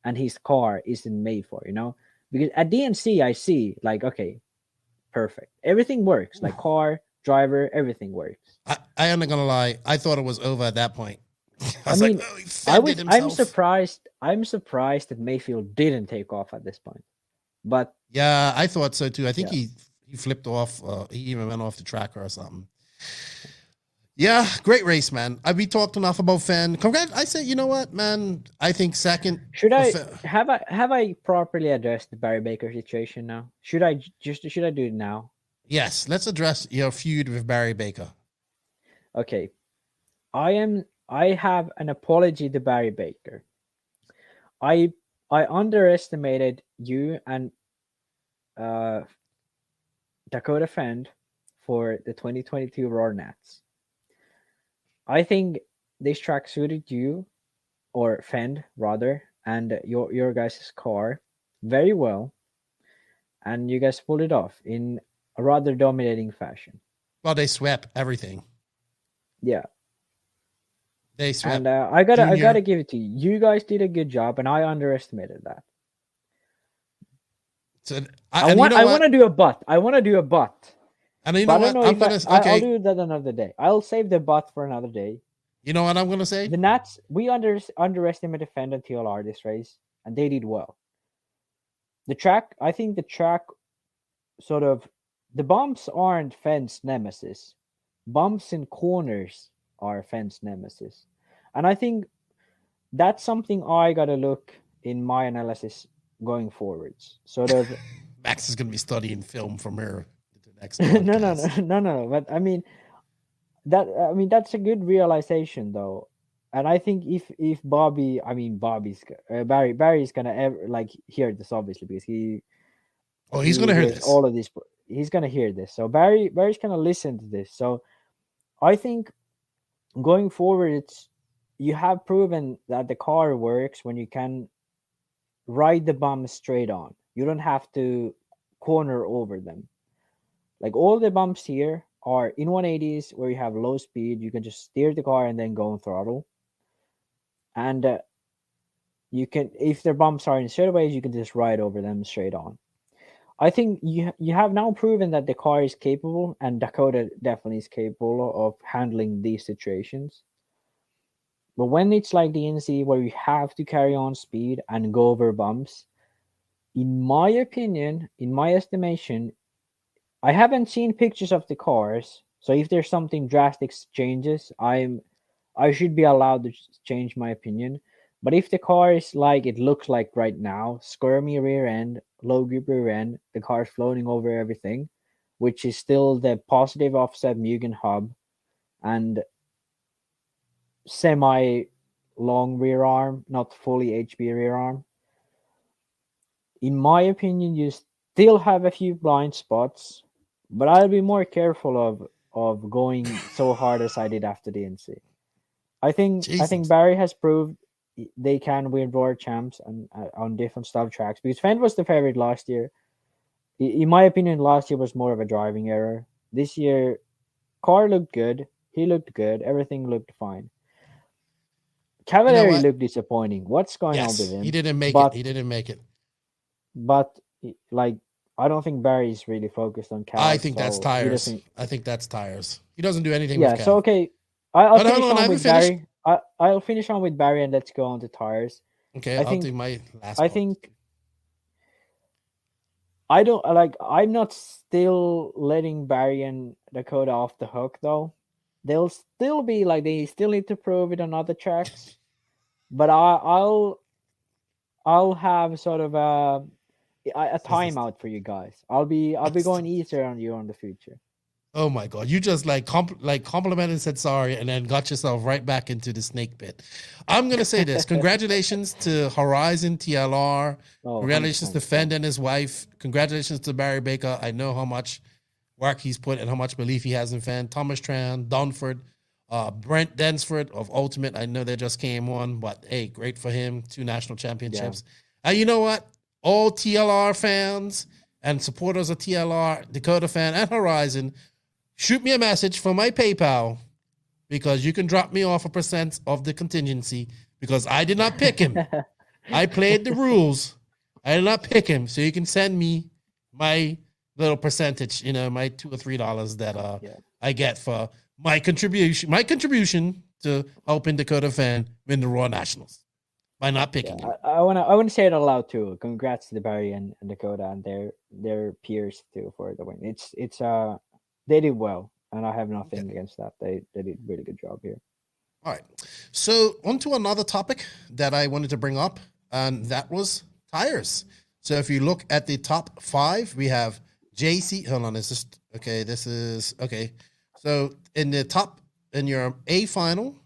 and his car isn't made for, you know? Because at DNC, I see, like, okay, perfect. Everything works. Like, car, driver, everything works. I am not going to lie. I thought it was over at that point. I mean, I'm surprised that Mayfield didn't take off at this point. But yeah, I thought so too. I think he flipped off. He even went off the track or something. Yeah, great race, man. We talked enough about Phend. Congrats. I said, you know what, man? I think second. Should I properly addressed the Barry Baker situation now? Should I do it now? Yes, let's address your feud with Barry Baker. Okay, I have an apology to Barry Baker. I underestimated you and Dakotah Phend for the 2022 Roar Nats. I think this track suited you, or Phend rather, and your guys' car very well, and you guys pulled it off in a rather dominating fashion. Well, they swept everything. Yeah. They swept. And I gotta give it to you. You guys did a good job, and I underestimated that. So I want to do a but. And you know what? I'll do that another day. I'll save the butt for another day. You know what I'm gonna say? The Nats, we underestimated Phend and TLR this race, and they did well. The track, I think the track sort of, the bumps aren't Phend's nemesis. Bumps in corners are Phend's nemesis. And I think that's something I gotta look in my analysis going forwards. Sort of Max is gonna be studying film from here to the next no. But I mean that's a good realization though. And I think if Barry's gonna hear this obviously, because he's gonna hear this. All of this, he's gonna hear this. So Barry's gonna listen to this. So I think going forward, you have proven that the car works when you can ride the bumps straight on. You don't have to corner over them. Like all the bumps here are in 180s where you have low speed. You can just steer the car and then go on throttle. And you can, if the bumps are in straightaways, you can just ride over them straight on. I think you have now proven that the car is capable, and Dakotah definitely is capable of handling these situations. But when it's like the NC where you have to carry on speed and go over bumps, in my opinion, in my estimation, I haven't seen pictures of the cars. So if there's something drastic changes, I should be allowed to change my opinion. But if the car is like it looks like right now, squirmy rear end, low grip rear end, the car is floating over everything, which is still the positive offset Mugen hub and semi long rear arm, not fully HB rear arm. In my opinion, you still have a few blind spots, but I'll be more careful of going so hard as I did after the NC. I think Barry has proved they can win World Champs on different style tracks, because Phend was the favorite last year. In my opinion, last year was more of a driving error. This year, car looked good. He looked good. Everything looked fine. Cavalieri looked disappointing. What's going on with him? He didn't make it. He didn't make it. But like, I don't think Barry's really focused on Cav. I think that's tires. I think that's tires. He doesn't do anything. Yeah. With Cav. So okay, I'll finish on with Barry. I'll finish on with Barry and let's go on to tires. Okay, I'll do my last. I think I don't like. I'm not still letting Barry and Dakotah off the hook though. They'll still be like, they still need to prove it on other tracks, but I'll have sort of a timeout for you guys. I'll be going easier on you on the future. Oh my God! You just complimented and said sorry, and then got yourself right back into the snake pit. I'm gonna say this: congratulations to Horizon TLR. Congratulations to Phend and his wife. Congratulations to Barry Baker. I know how much work he's put and how much belief he has in Phend. Thomas Tran, Densford, Brent Densford of Ultimate. I know they just came on, but hey, great for him. 2 national championships. Yeah. And you know what? All TLR fans and supporters of TLR, Dakotah fan, and Horizon, shoot me a message for my PayPal, because you can drop me off a % of the contingency, because I did not pick him. I played the rules. I did not pick him. So you can send me my little percentage, my $2 or $3 that I get for my contribution to helping Dakotah fan win the Raw Nationals by not picking him. I want to say it aloud too. Congrats to the Barry and Dakotah and their peers too for the win. It's they did well, and I have nothing against that. They did a really good job here. All right. So on to another topic that I wanted to bring up, and that was tires. So if you look at the top 5, we have JC. Hold on, this is okay. So in your A final,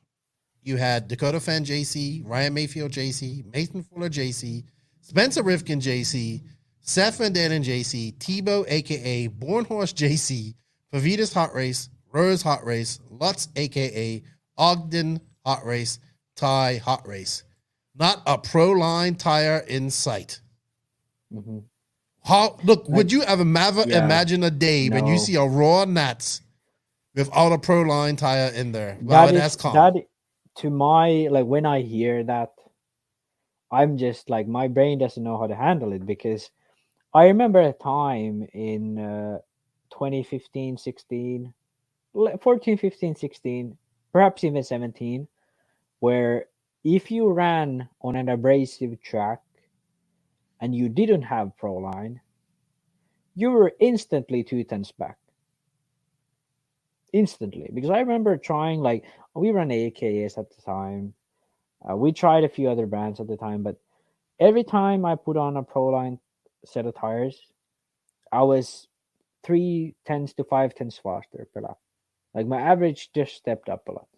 you had Dakotah fan JC, Ryan Mayfield JC, Mason Fuller JC, Spencer Rifkin JC, Seth Van Dalen JC, Tebow aka Bornhorst JC, Pavitas Hot Race, Rose Hot Race, Lutz aka Ogden Hot Race, Ty Hot Race. Not a pro line tire in sight. Mm-hmm. Would you ever imagine a day when you see a Raw Nats without a pro line tire in there? Well, that's common. To my, like, when I hear that, I'm just like, my brain doesn't know how to handle it, because I remember a time in 2015, 16, 14, 15, 16, perhaps even 17, where if you ran on an abrasive track and you didn't have Proline, you were instantly 2/10 back. Instantly. Because I remember trying, like, we ran AKS at the time. We tried a few other brands at the time, but every time I put on a Proline set of tires, I was 3/10 to 5/10 faster per lap. Like, my average just stepped up a lot.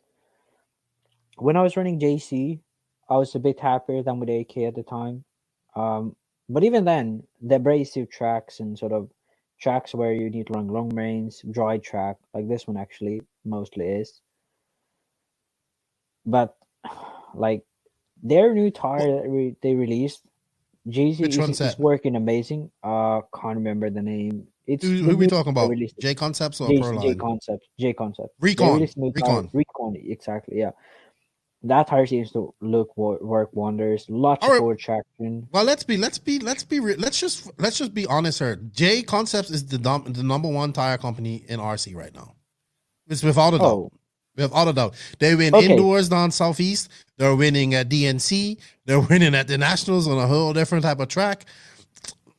When I was running JC, I was a bit happier than with AK at the time. But even then, the abrasive tracks and sort of tracks where you need to run long range, dry track, like this one actually mostly is. But like their new tire that they released, JC is working amazing. Can't remember the name. It's who we talking about? J Concepts or Proline? J Concept. Recon. Recon. Exactly. Yeah. That tire seems to work wonders. Lots of forward traction. Well, let's just be honest here. J Concepts is the number one tire company in RC right now. It's without a doubt. Without a doubt. They win indoors down southeast. They're winning at DNC. They're winning at the Nationals on a whole different type of track.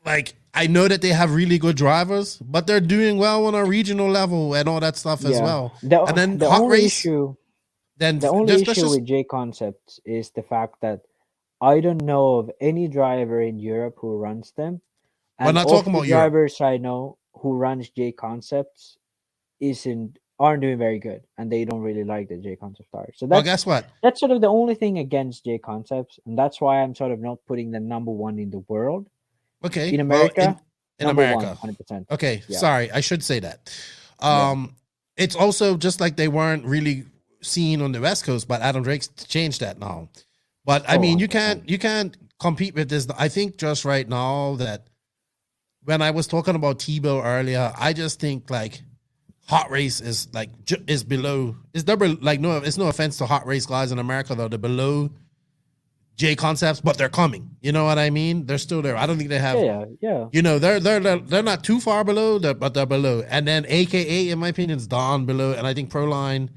Like, I know that they have really good drivers, but they're doing well on a regional level and all that stuff as well. And then the only issue with J Concepts is the fact that I don't know of any driver in Europe who runs them. And we're not talking about drivers I know who runs J Concepts aren't doing very good, and they don't really like the J Concept tires. So guess what? That's sort of the only thing against J Concepts, and that's why I'm sort of not putting them number one in the world. Okay, in America, in America, 100%. Okay, sorry, I should say that. It's also just like they weren't really seen on the West Coast, but Adam Drake's changed that now. But I mean, you can't compete with this. I think just right now that when I was talking about Tebow earlier, I just think like Hot Race is like is below. It's no offense to Hot Race guys in America though. They're below J Concepts, but they're coming. You know what I mean? They're still there. I don't think they have. Yeah. You know, they're not too far below, but they're below. And then AKA, in my opinion, is down below. And I think Proline,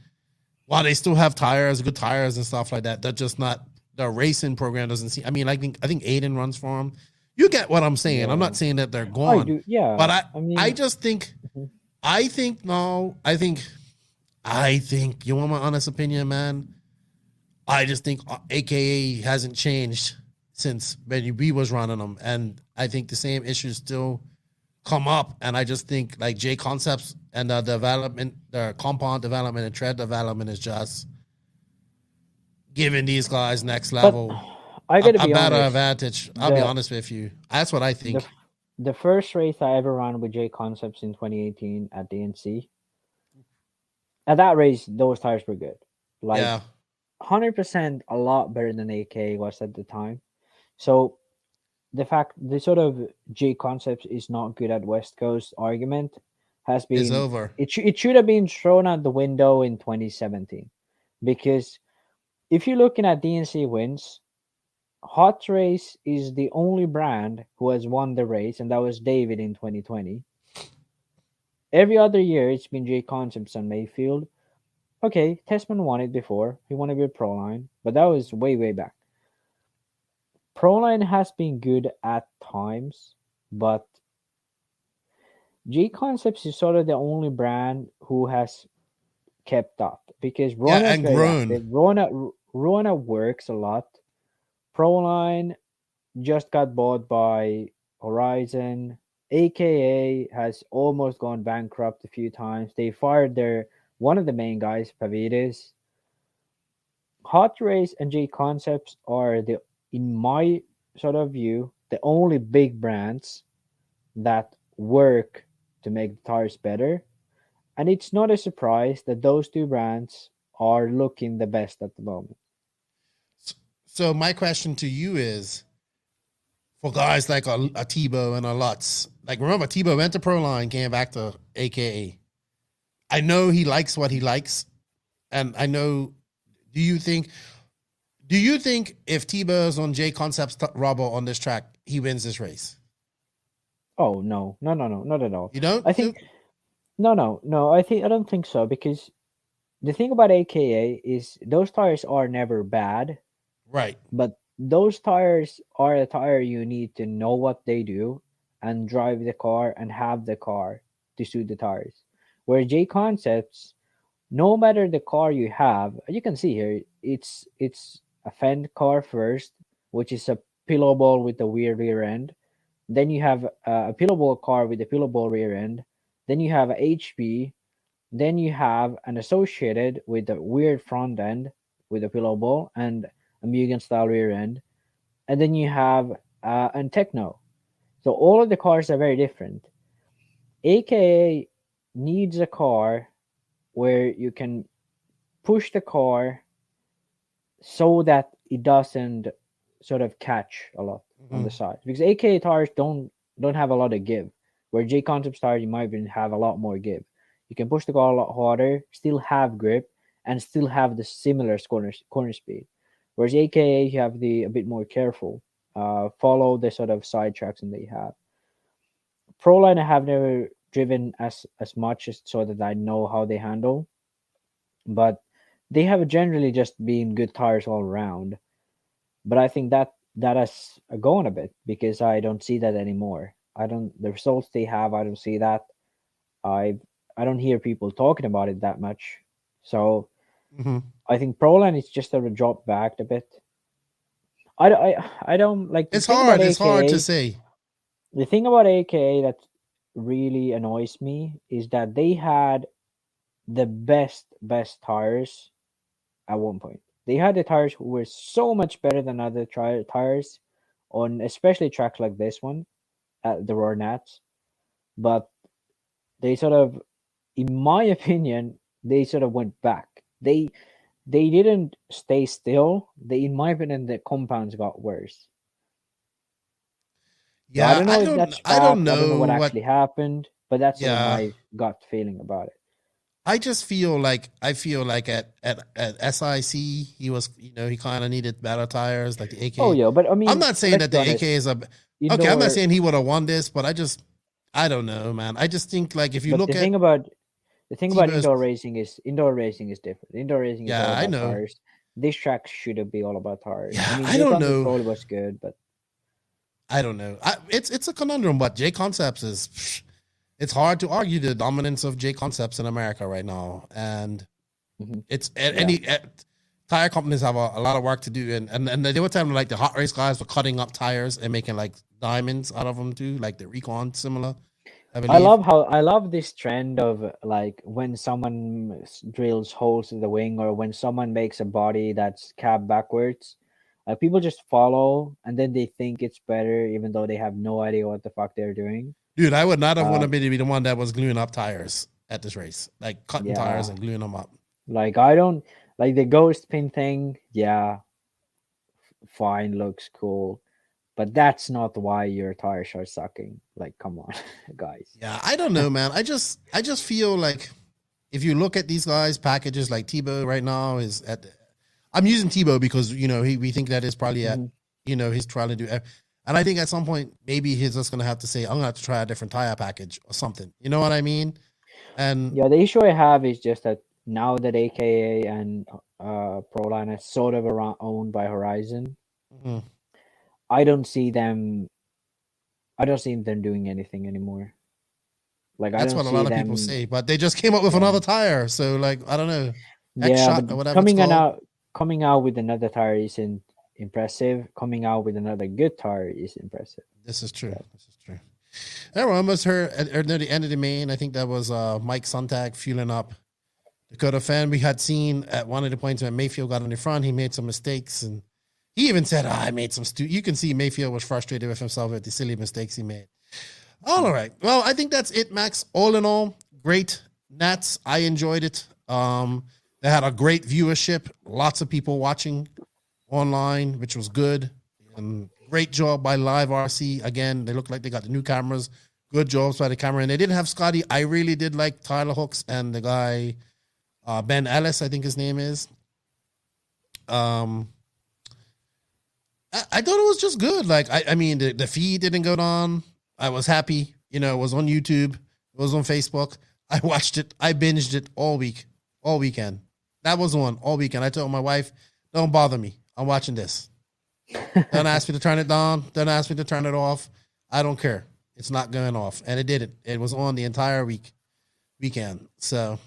while they still have good tires and stuff like that, they're just not. The racing program doesn't see. I mean, I think Aiden runs for them. You get what I'm saying. Yeah. I'm not saying that they're gone. I do, yeah. But I just think. I think you want my honest opinion, man. I just think AKA hasn't changed since when we was running them, and I think the same issues still come up. And I just think like J Concepts and the development, the compound development and tread development is just giving these guys next level a better advantage. I'll be honest with you. That's what I think. The first race I ever ran with J Concepts in 2018 at DNC. At that race, those tires were good. 100% a lot better than AK was at the time. So the fact the sort of J Concepts is not good at West Coast argument has been it's over. It should have been thrown out the window in 2017, because if you're looking at DNC wins, Hot Race is the only brand who has won the race, and that was David in 2020. Every other year, it's been J Concepts and Mayfield. Okay, Tessman won it before. He won it with Proline, but that was way, way back. Proline has been good at times, but J Concepts is sort of the only brand who has kept up, because Rona works a lot. Proline just got bought by Horizon. AKA has almost gone bankrupt a few times. They fired one of the main guys, Pavides. Hot Race and J Concepts are in my sort of view, the only big brands that work to make the tires better. And it's not a surprise that those two brands are looking the best at the moment. So my question to you is, for guys like a Tebow and a Lutz, like remember Tebow went to Proline, came back to AKA. I know he likes what he likes, and I know. Do you think if Tebow is on J Concepts rubber on this track, he wins this race? Oh no, not at all. You don't? I think No. I don't think so, because the thing about AKA is those tires are never bad. Right. But those tires are a tire you need to know what they do and drive the car and have the car to suit the tires. Where J Concepts, no matter the car you have, you can see here, it's a Phend car first, which is a pillow ball with a weird rear end. Then you have a pillow ball car with a pillow ball rear end. Then you have a HP. Then you have an associated with a weird front end with a pillow ball and a Mugen style rear end. And then you have an Techno. So all of the cars are very different. AKA needs a car where you can push the car so that it doesn't sort of catch a lot on the side, because AKA tires don't have a lot of give, where J Concepts tires you might even have a lot more give. You can push the car a lot harder, still have grip, and still have the similar corner speed. Whereas AKA you have the a bit more careful, follow the sort of side tracks that you have. Proline I have never driven as much as so that I know how they handle, but they have generally just been good tires all around. But I think that has gone a bit, because I don't see that anymore. The results they have, I don't see that. I don't hear people talking about it that much. So I think Proline is just sort of dropped back a bit. I don't like. It's hard. It's hard to say. The thing about AKA that really annoys me is that they had the best tires at one point. They had the tires who were so much better than other tires on especially tracks like this one at the Roar Nats. But they sort of, in my opinion, they sort of went back. They didn't stay still. In my opinion, the compounds got worse. Yeah, so I don't know if that's fact. I don't know what actually happened, but that's sort of my gut feeling about it. I just feel like at SIC he was, he kind of needed better tires like the AK. Oh yeah, but I mean, I'm not saying that the AK is a okay. I'm not saying he would have won this, but I don't know, man. I just think like if you look at the thing about indoor racing is different. Indoor racing is all about tires. This track should be all about tires. Yeah, I don't know. Probably was good, but I don't know. It's a conundrum, but J Concepts is. It's hard to argue the dominance of J Concepts in America right now, and it's any tire companies have a lot of work to do, and they were telling me like the hot race guys were cutting up tires and making like diamonds out of them too, like the Recon similar. I love this trend of like when someone drills holes in the wing or when someone makes a body that's cab backwards. People just follow and then they think it's better, even though they have no idea what the fuck they're doing. Dude, I would not have wanted to be the one that was gluing up tires at this race, like cutting tires and gluing them up. Like I don't like the ghost pin thing. Yeah, fine, looks cool, but that's not why your tires are sucking. Like, come on, guys. Yeah, I don't know, man. I just feel like if you look at these guys' packages, like Tebow right now is at. I'm using Tebow because we think that is probably at he's trying to do. And I think at some point, maybe he's just going to have to say, I'm going to have to try a different tire package or something. You know what I mean? And yeah, the issue I have is just that now that AKA and Proline is sort of owned by Horizon, I don't see them doing anything anymore. Like that's what a lot of people say, but they just came up with another tire. So like, I don't know. X-Shot or whatever coming out with another tire isn't impressive. Coming out with another good tire is impressive. This is true. Yeah. This is true. Everyone almost heard near the end of the main. I think that was Mike Sontag fueling up Dakotah Phend. We had seen at one of the points when Mayfield got in the front, he made some mistakes, and he even said, "I made some you can see Mayfield was frustrated with himself at the silly mistakes he made." All right. Well, I think that's it, Max. All in all, great Nats. I enjoyed it. They had a great viewership. Lots of people watching online, which was good. And great job by Live RC. Again, they look like they got the new cameras. Good jobs by the camera. And they didn't have Scotty. I really did like Tyler Hooks and the guy, Ben Ellis, I think his name is. I thought it was just good. Like, I mean, the feed didn't go down. I was happy. It was on YouTube. It was on Facebook. I watched it. I binged it all weekend. That was on all weekend. I told my wife, don't bother me. I'm watching this. Don't ask me to turn it down. Don't ask me to turn it off. I don't care. It's not going off. And it didn't. It was on the entire weekend. So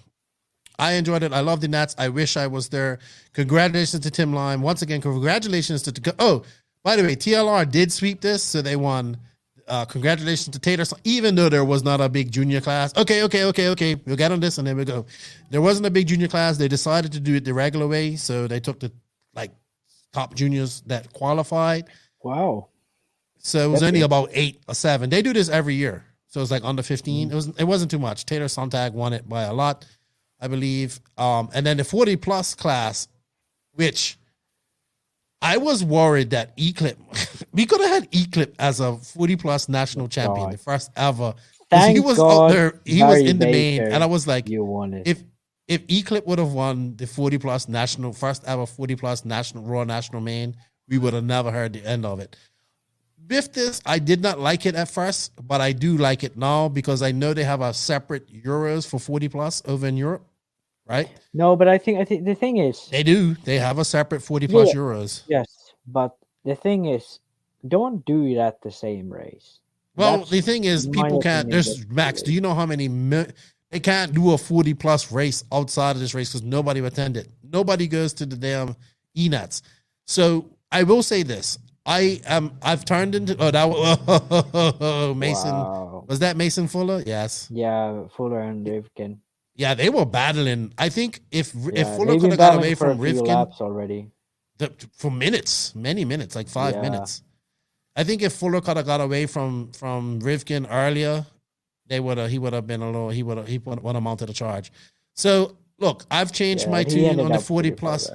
I enjoyed it. I love the Nats. I wish I was there. Congratulations to Tim Lime. Once again, congratulations to... Oh, by the way, TLR did sweep this, so they won. Congratulations to Tater, even though there was not a big junior class. Okay. We'll get on this, and then we'll go. There wasn't a big junior class. They decided to do it the regular way, so they took the top juniors that qualified. Wow. So it was only about 8 or 7. They do this every year, so it's like under 15. It wasn't too much. Tater Sontag won it by a lot, I believe. And then the 40 plus class, which I was worried that E-Clip, we could have had E-Clip as a 40 plus national champion, the first ever. He was out there, he was in the main, and I was like, if E-Clip would have won the 40 plus national, first ever 40 plus national Raw national main, we would have never heard the end of it. With this, I did not like it at first, but I do like it now because I know they have a separate Euros for 40 plus over in Europe, right? No, but I think the thing is they do. They have a separate 40 plus Euros. Yes, but the thing is, don't do it at the same race. Well, the thing is, people can't. There's Max. Do you know how many? They can't do a 40 plus race outside of this race because nobody attended. Nobody goes to the damn ENATs. So I will say this. I've turned into Mason. Wow. Was that Mason Fuller? Yes. Yeah, Fuller and Rivkin. Yeah, they were battling. I think if Fuller could have got away from Rivkin laps already. For minutes, many minutes, like 5 minutes. I think if Fuller could have got away from Rivkin earlier, he would have been a little. He would have mounted a charge. So look, I've changed my tune on the 40 plus.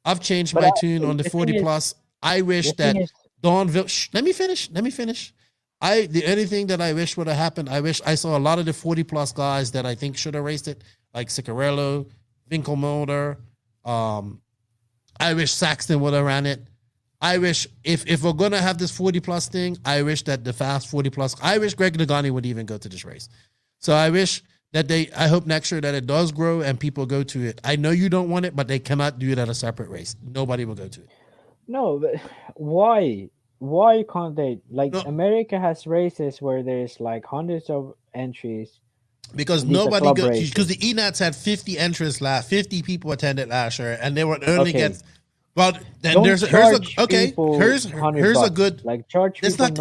I've changed my tune on the 40 plus. I wish that Dawnville. Let me finish. The only thing that I wish would have happened, I wish I saw a lot of the 40 plus guys that I think should have raced it, like Ciccarello, Winkelmotor. I wish Saxton would have ran it. I wish if we're gonna have this 40 plus thing, I wish that the fast 40 plus. I wish Greg Nagani would even go to this race. So I wish that I hope next year that it does grow and people go to it. I know you don't want it, but they cannot do it at a separate race. Nobody will go to it. No, but why? Why can't they? America has races where there's like hundreds of entries. Because nobody goes. Because the ENATs had 50 entries 50 people attended last year, and they were only get. Well, then here's a good charge. It's not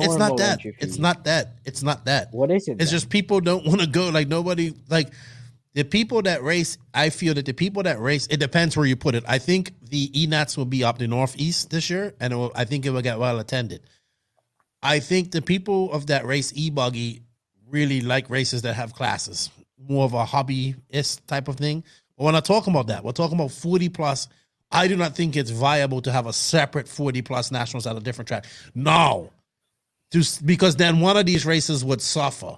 that. It's not that. What is it? It's just people don't want to go. Like nobody the people that race. I feel that the people that race. It depends where you put it. I think the ENATs will be up the Northeast this year, and I think it will get well attended. I think the people of that race e-buggy really like races that have classes, more of a hobbyist type of thing. But we're not talking about that. We're talking about 40 plus. I do not think it's viable to have a separate 40 plus nationals at a different track. No, because then one of these races would suffer.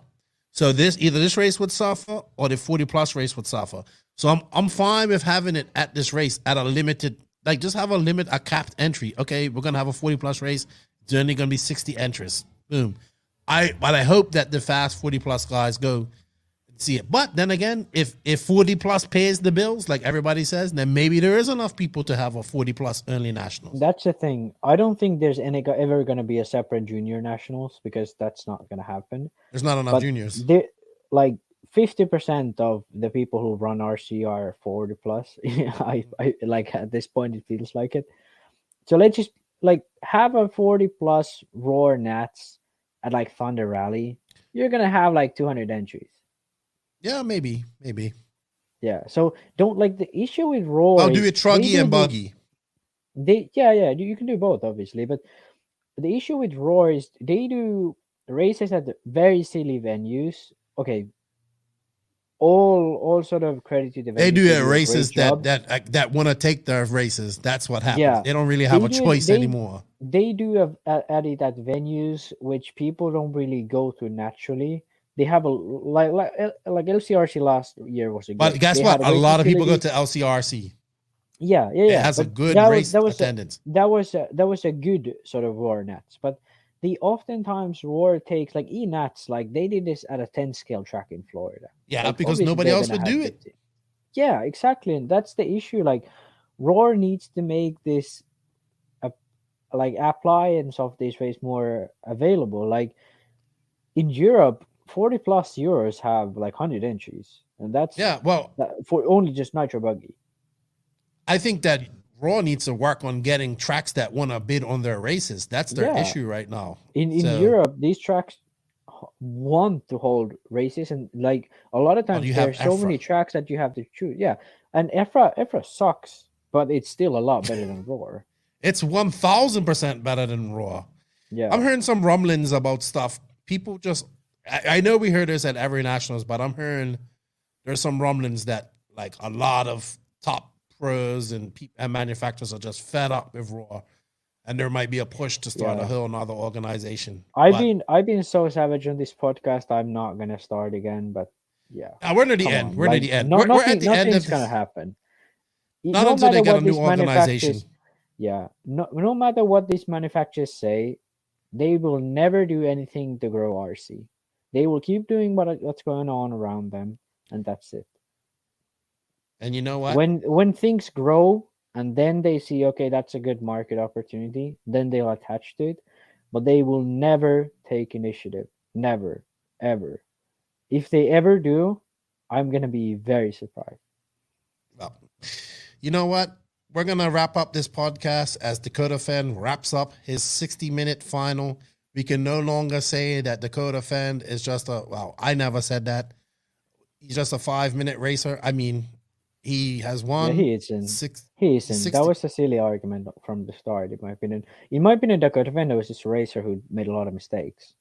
So either this race would suffer or the 40 plus race would suffer. So I'm fine with having it at this race at a limited, just have a capped entry. Okay, we're gonna have a 40 plus race. It's only gonna be 60 entries. Boom. But I hope that the fast 40 plus guys go see it. But then again, if 40 plus pays the bills, like everybody says, then maybe there is enough people to have a 40 plus early nationals. That's the thing. I don't think there's ever going to be a separate junior nationals because that's not going to happen. There's not enough juniors. 50% of the people who run RC are 40 plus. I at this point it feels like it. So let's just have a 40 plus Roar Nats at Thunder Rally. You're gonna have 200 entries. Yeah, maybe. Yeah, so don't the issue with Roar. I'll do it Truggy and Buggy. You can do both, obviously, but the issue with Roar is they do races at very silly venues. Okay, all sort of credit to the venues. They do at races that want to take their races. That's what happens. Yeah, they don't really have a choice anymore. They do at it at venues which people don't really go to naturally. They have like LCRC last year was a good. But guess what? A lot of people go to LCRC. Yeah. It has a good race attendance. That was a good sort of Roar Nats. But the oftentimes Roar takes like E-Nats, like they did this at a 10 scale track in Florida. Yeah, like, because nobody else would do it. Yeah, exactly. And that's the issue. Like Roar needs to make this like appliance of this race more available. Like in Europe, 40 plus Euros have like 100 entries. And that's for only just Nitro Buggy. I think that Raw needs to work on getting tracks that want to bid on their races. That's their issue right now. In Europe, these tracks want to hold races, and like a lot of times there's so many tracks that you have to choose. Yeah, and Efra sucks, but it's still a lot better than Roar. It's 1,000% better than Raw. Yeah, I'm hearing some rumblings about stuff. People just, I know we heard this at every Nationals, but I'm hearing there's some rumblings that like a lot of top pros and manufacturers are just fed up with Raw, and there might be a push to start a whole another organization. I've been so savage on this podcast. I'm not gonna start again, but we're near the end. We're near the end. We're at the end. Nothing's gonna happen. Not until they get a new organization. Yeah, no matter what these manufacturers say, they will never do anything to grow RC. They will keep doing what's going on around them, and that's it. And you know what? When things grow and then they see, okay, that's a good market opportunity, then they'll attach to it. But they will never take initiative. Never. Ever. If they ever do, I'm going to be very surprised. Well, you know what? We're going to wrap up this podcast as Dakotah Phend wraps up his 60-minute final. We can no longer say that Dakotah Phend is just I never said that. He's just a 5-minute racer. I mean, he has won. Yeah, he isn't. That was a silly argument from the start, in my opinion. In my opinion, Dakotah Phend was just a racer who made a lot of mistakes.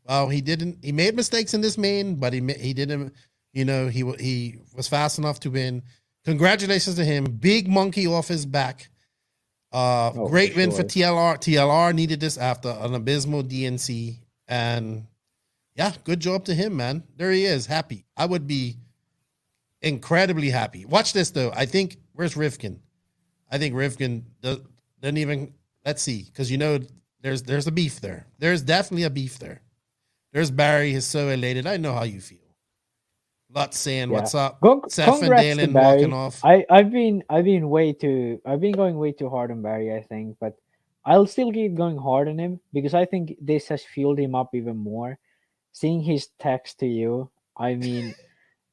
Well, he didn't. He made mistakes in this main, but he didn't. You know, he was fast enough to win. Congratulations to him. Big monkey off his back. Great win for TLR. TLR needed this after an abysmal DNC, and good job to him, man. There he is, happy. I would be incredibly happy. Watch this though. I think where's Rivkin? I think Rivkin doesn't even. Let's see, because you know there's a beef there. There's definitely a beef there. There's Barry. He's so elated. I know how you feel. Lot saying what's up. Seth and Dalen walking off. I've been going way too hard on Barry, I think, but I'll still keep going hard on him because I think this has fueled him up even more. Seeing his text to you, I mean.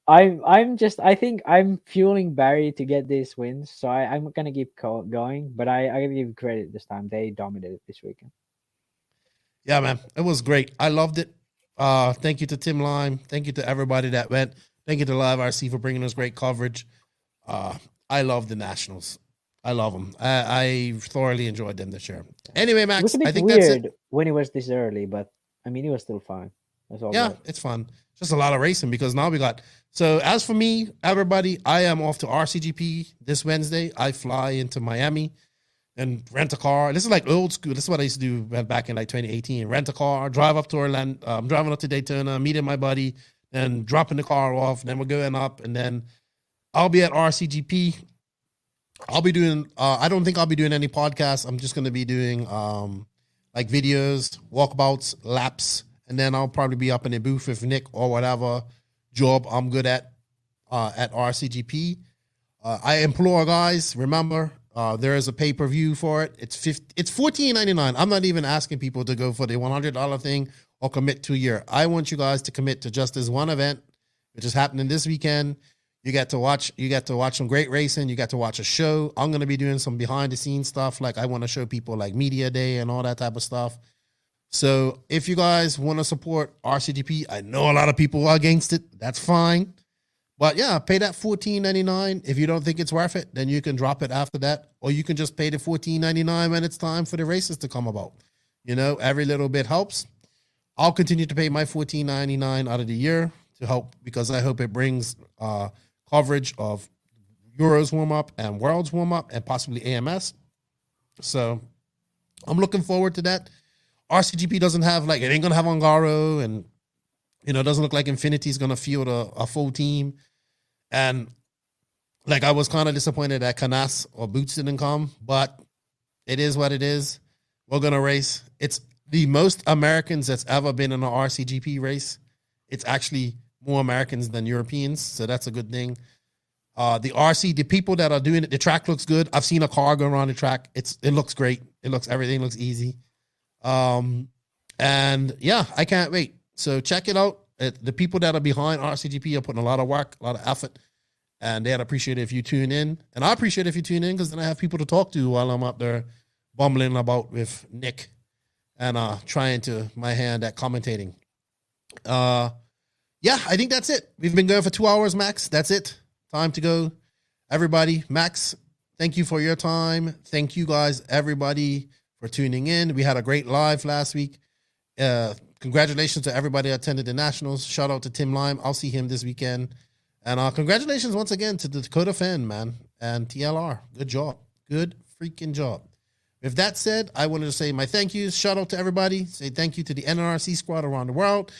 I think I'm fueling Barry to get these wins, so I'm gonna keep going. But I gotta give credit this time; they dominated this weekend. Yeah, man, it was great. I loved it. Thank you to Tim Lime. Thank you to everybody that went. Thank you to Live RC for bringing us great coverage. I love the Nationals. I love them. I thoroughly enjoyed them this year. Anyway, Max, it was a bit I think weird that's it. when it was this early, but I mean, it was still fine. That's all. Yeah, it's fun. Just a lot of racing because now we got. So as for me, everybody, I am off to RCGP this Wednesday. I fly into Miami and rent a car. This is like old school. This is what I used to do back in like 2018. Rent a car, drive up to Orlando. I'm driving up to Daytona, meeting my buddy, and dropping the car off. Then we're going up, and then I'll be at RCGP. I'll be doing. I don't think I'll be doing any podcasts. I'm just going to be doing like videos, walkabouts, laps, and then I'll probably be up in a booth with Nick or whatever job I'm good at RCGP. I implore guys, remember, there is a pay-per-view for it. It's $14.99. I'm not even asking people to go for the $100 thing or commit to a year. I want you guys to commit to just this one event, which is happening this weekend. You get to watch some great racing. You get to watch a show. I'm going to be doing some behind-the-scenes stuff. Like I want to show people like Media Day and all that type of stuff. So if you guys want to support RCGP, I know a lot of people are against it. That's fine. But yeah, pay that $14.99. If you don't think it's worth it, then you can drop it after that. Or you can just pay the $14.99 when it's time for the races to come about. You know, every little bit helps. I'll continue to pay my $14.99 out of the year to help because I hope it brings coverage of Euros warm-up and Worlds warm-up and possibly AMS. So I'm looking forward to that. RCGP doesn't have, like, it ain't going to have Ongaro, and, you know, it doesn't look like Infinity's going to field a full team. And, like, I was kind of disappointed that Canas or Boots didn't come, but it is what it is. We're going to race. the most Americans that's ever been in an RCGP race. It's actually more Americans than Europeans, so that's a good thing. The people that are doing it, the track looks good. I've seen a car go around the track. It looks great. Everything looks easy. And yeah, I can't wait. So check it out. The people that are behind RCGP are putting a lot of work, a lot of effort, and they'd appreciate it if you tune in. And I appreciate it if you tune in, because then I have people to talk to while I'm up there bumbling about with Nick and trying to my hand at commentating. Yeah, I think that's it. We've been going for 2 hours, Max. That's it. Time to go. Everybody, Max, thank you for your time. Thank you guys, everybody, for tuning in. We had a great live last week. Congratulations to everybody that attended the Nationals. Shout out to Tim Lime. I'll see him this weekend. And congratulations once again to the Dakotah Phend, man, and TLR. Good job. Good freaking job. With that said, I wanted to say my thank yous. Shout out to everybody. Say thank you to the NNRC Squad around the world.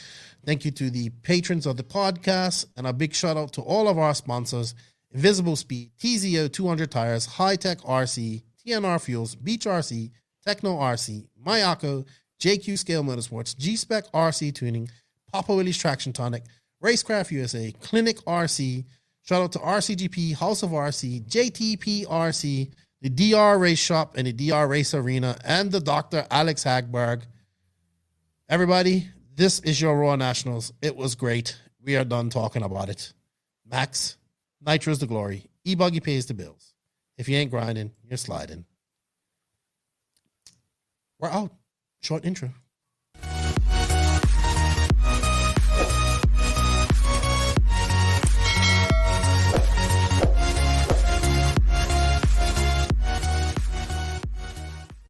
Thank you to the patrons of the podcast, and a big shout out to all of our sponsors: Invisible Speed, TZO 200 Tires, High Tech RC, TNR Fuels, Beach RC, Techno RC, Mayako, JQ Scale Motorsports, G-Spec RC Tuning, Papa Willie's Traction Tonic, Racecraft USA, Clinic RC. Shout out to RCGP, House of RC, JTP RC, the DR Race Shop and the DR Race Arena, and the Dr. Alex Hagberg. Everybody, this is your Raw Nationals. It was great. We are done talking about it. Max, Nitro's the glory. E-Buggy pays the bills. If you ain't grinding, you're sliding. We're out. Short intro.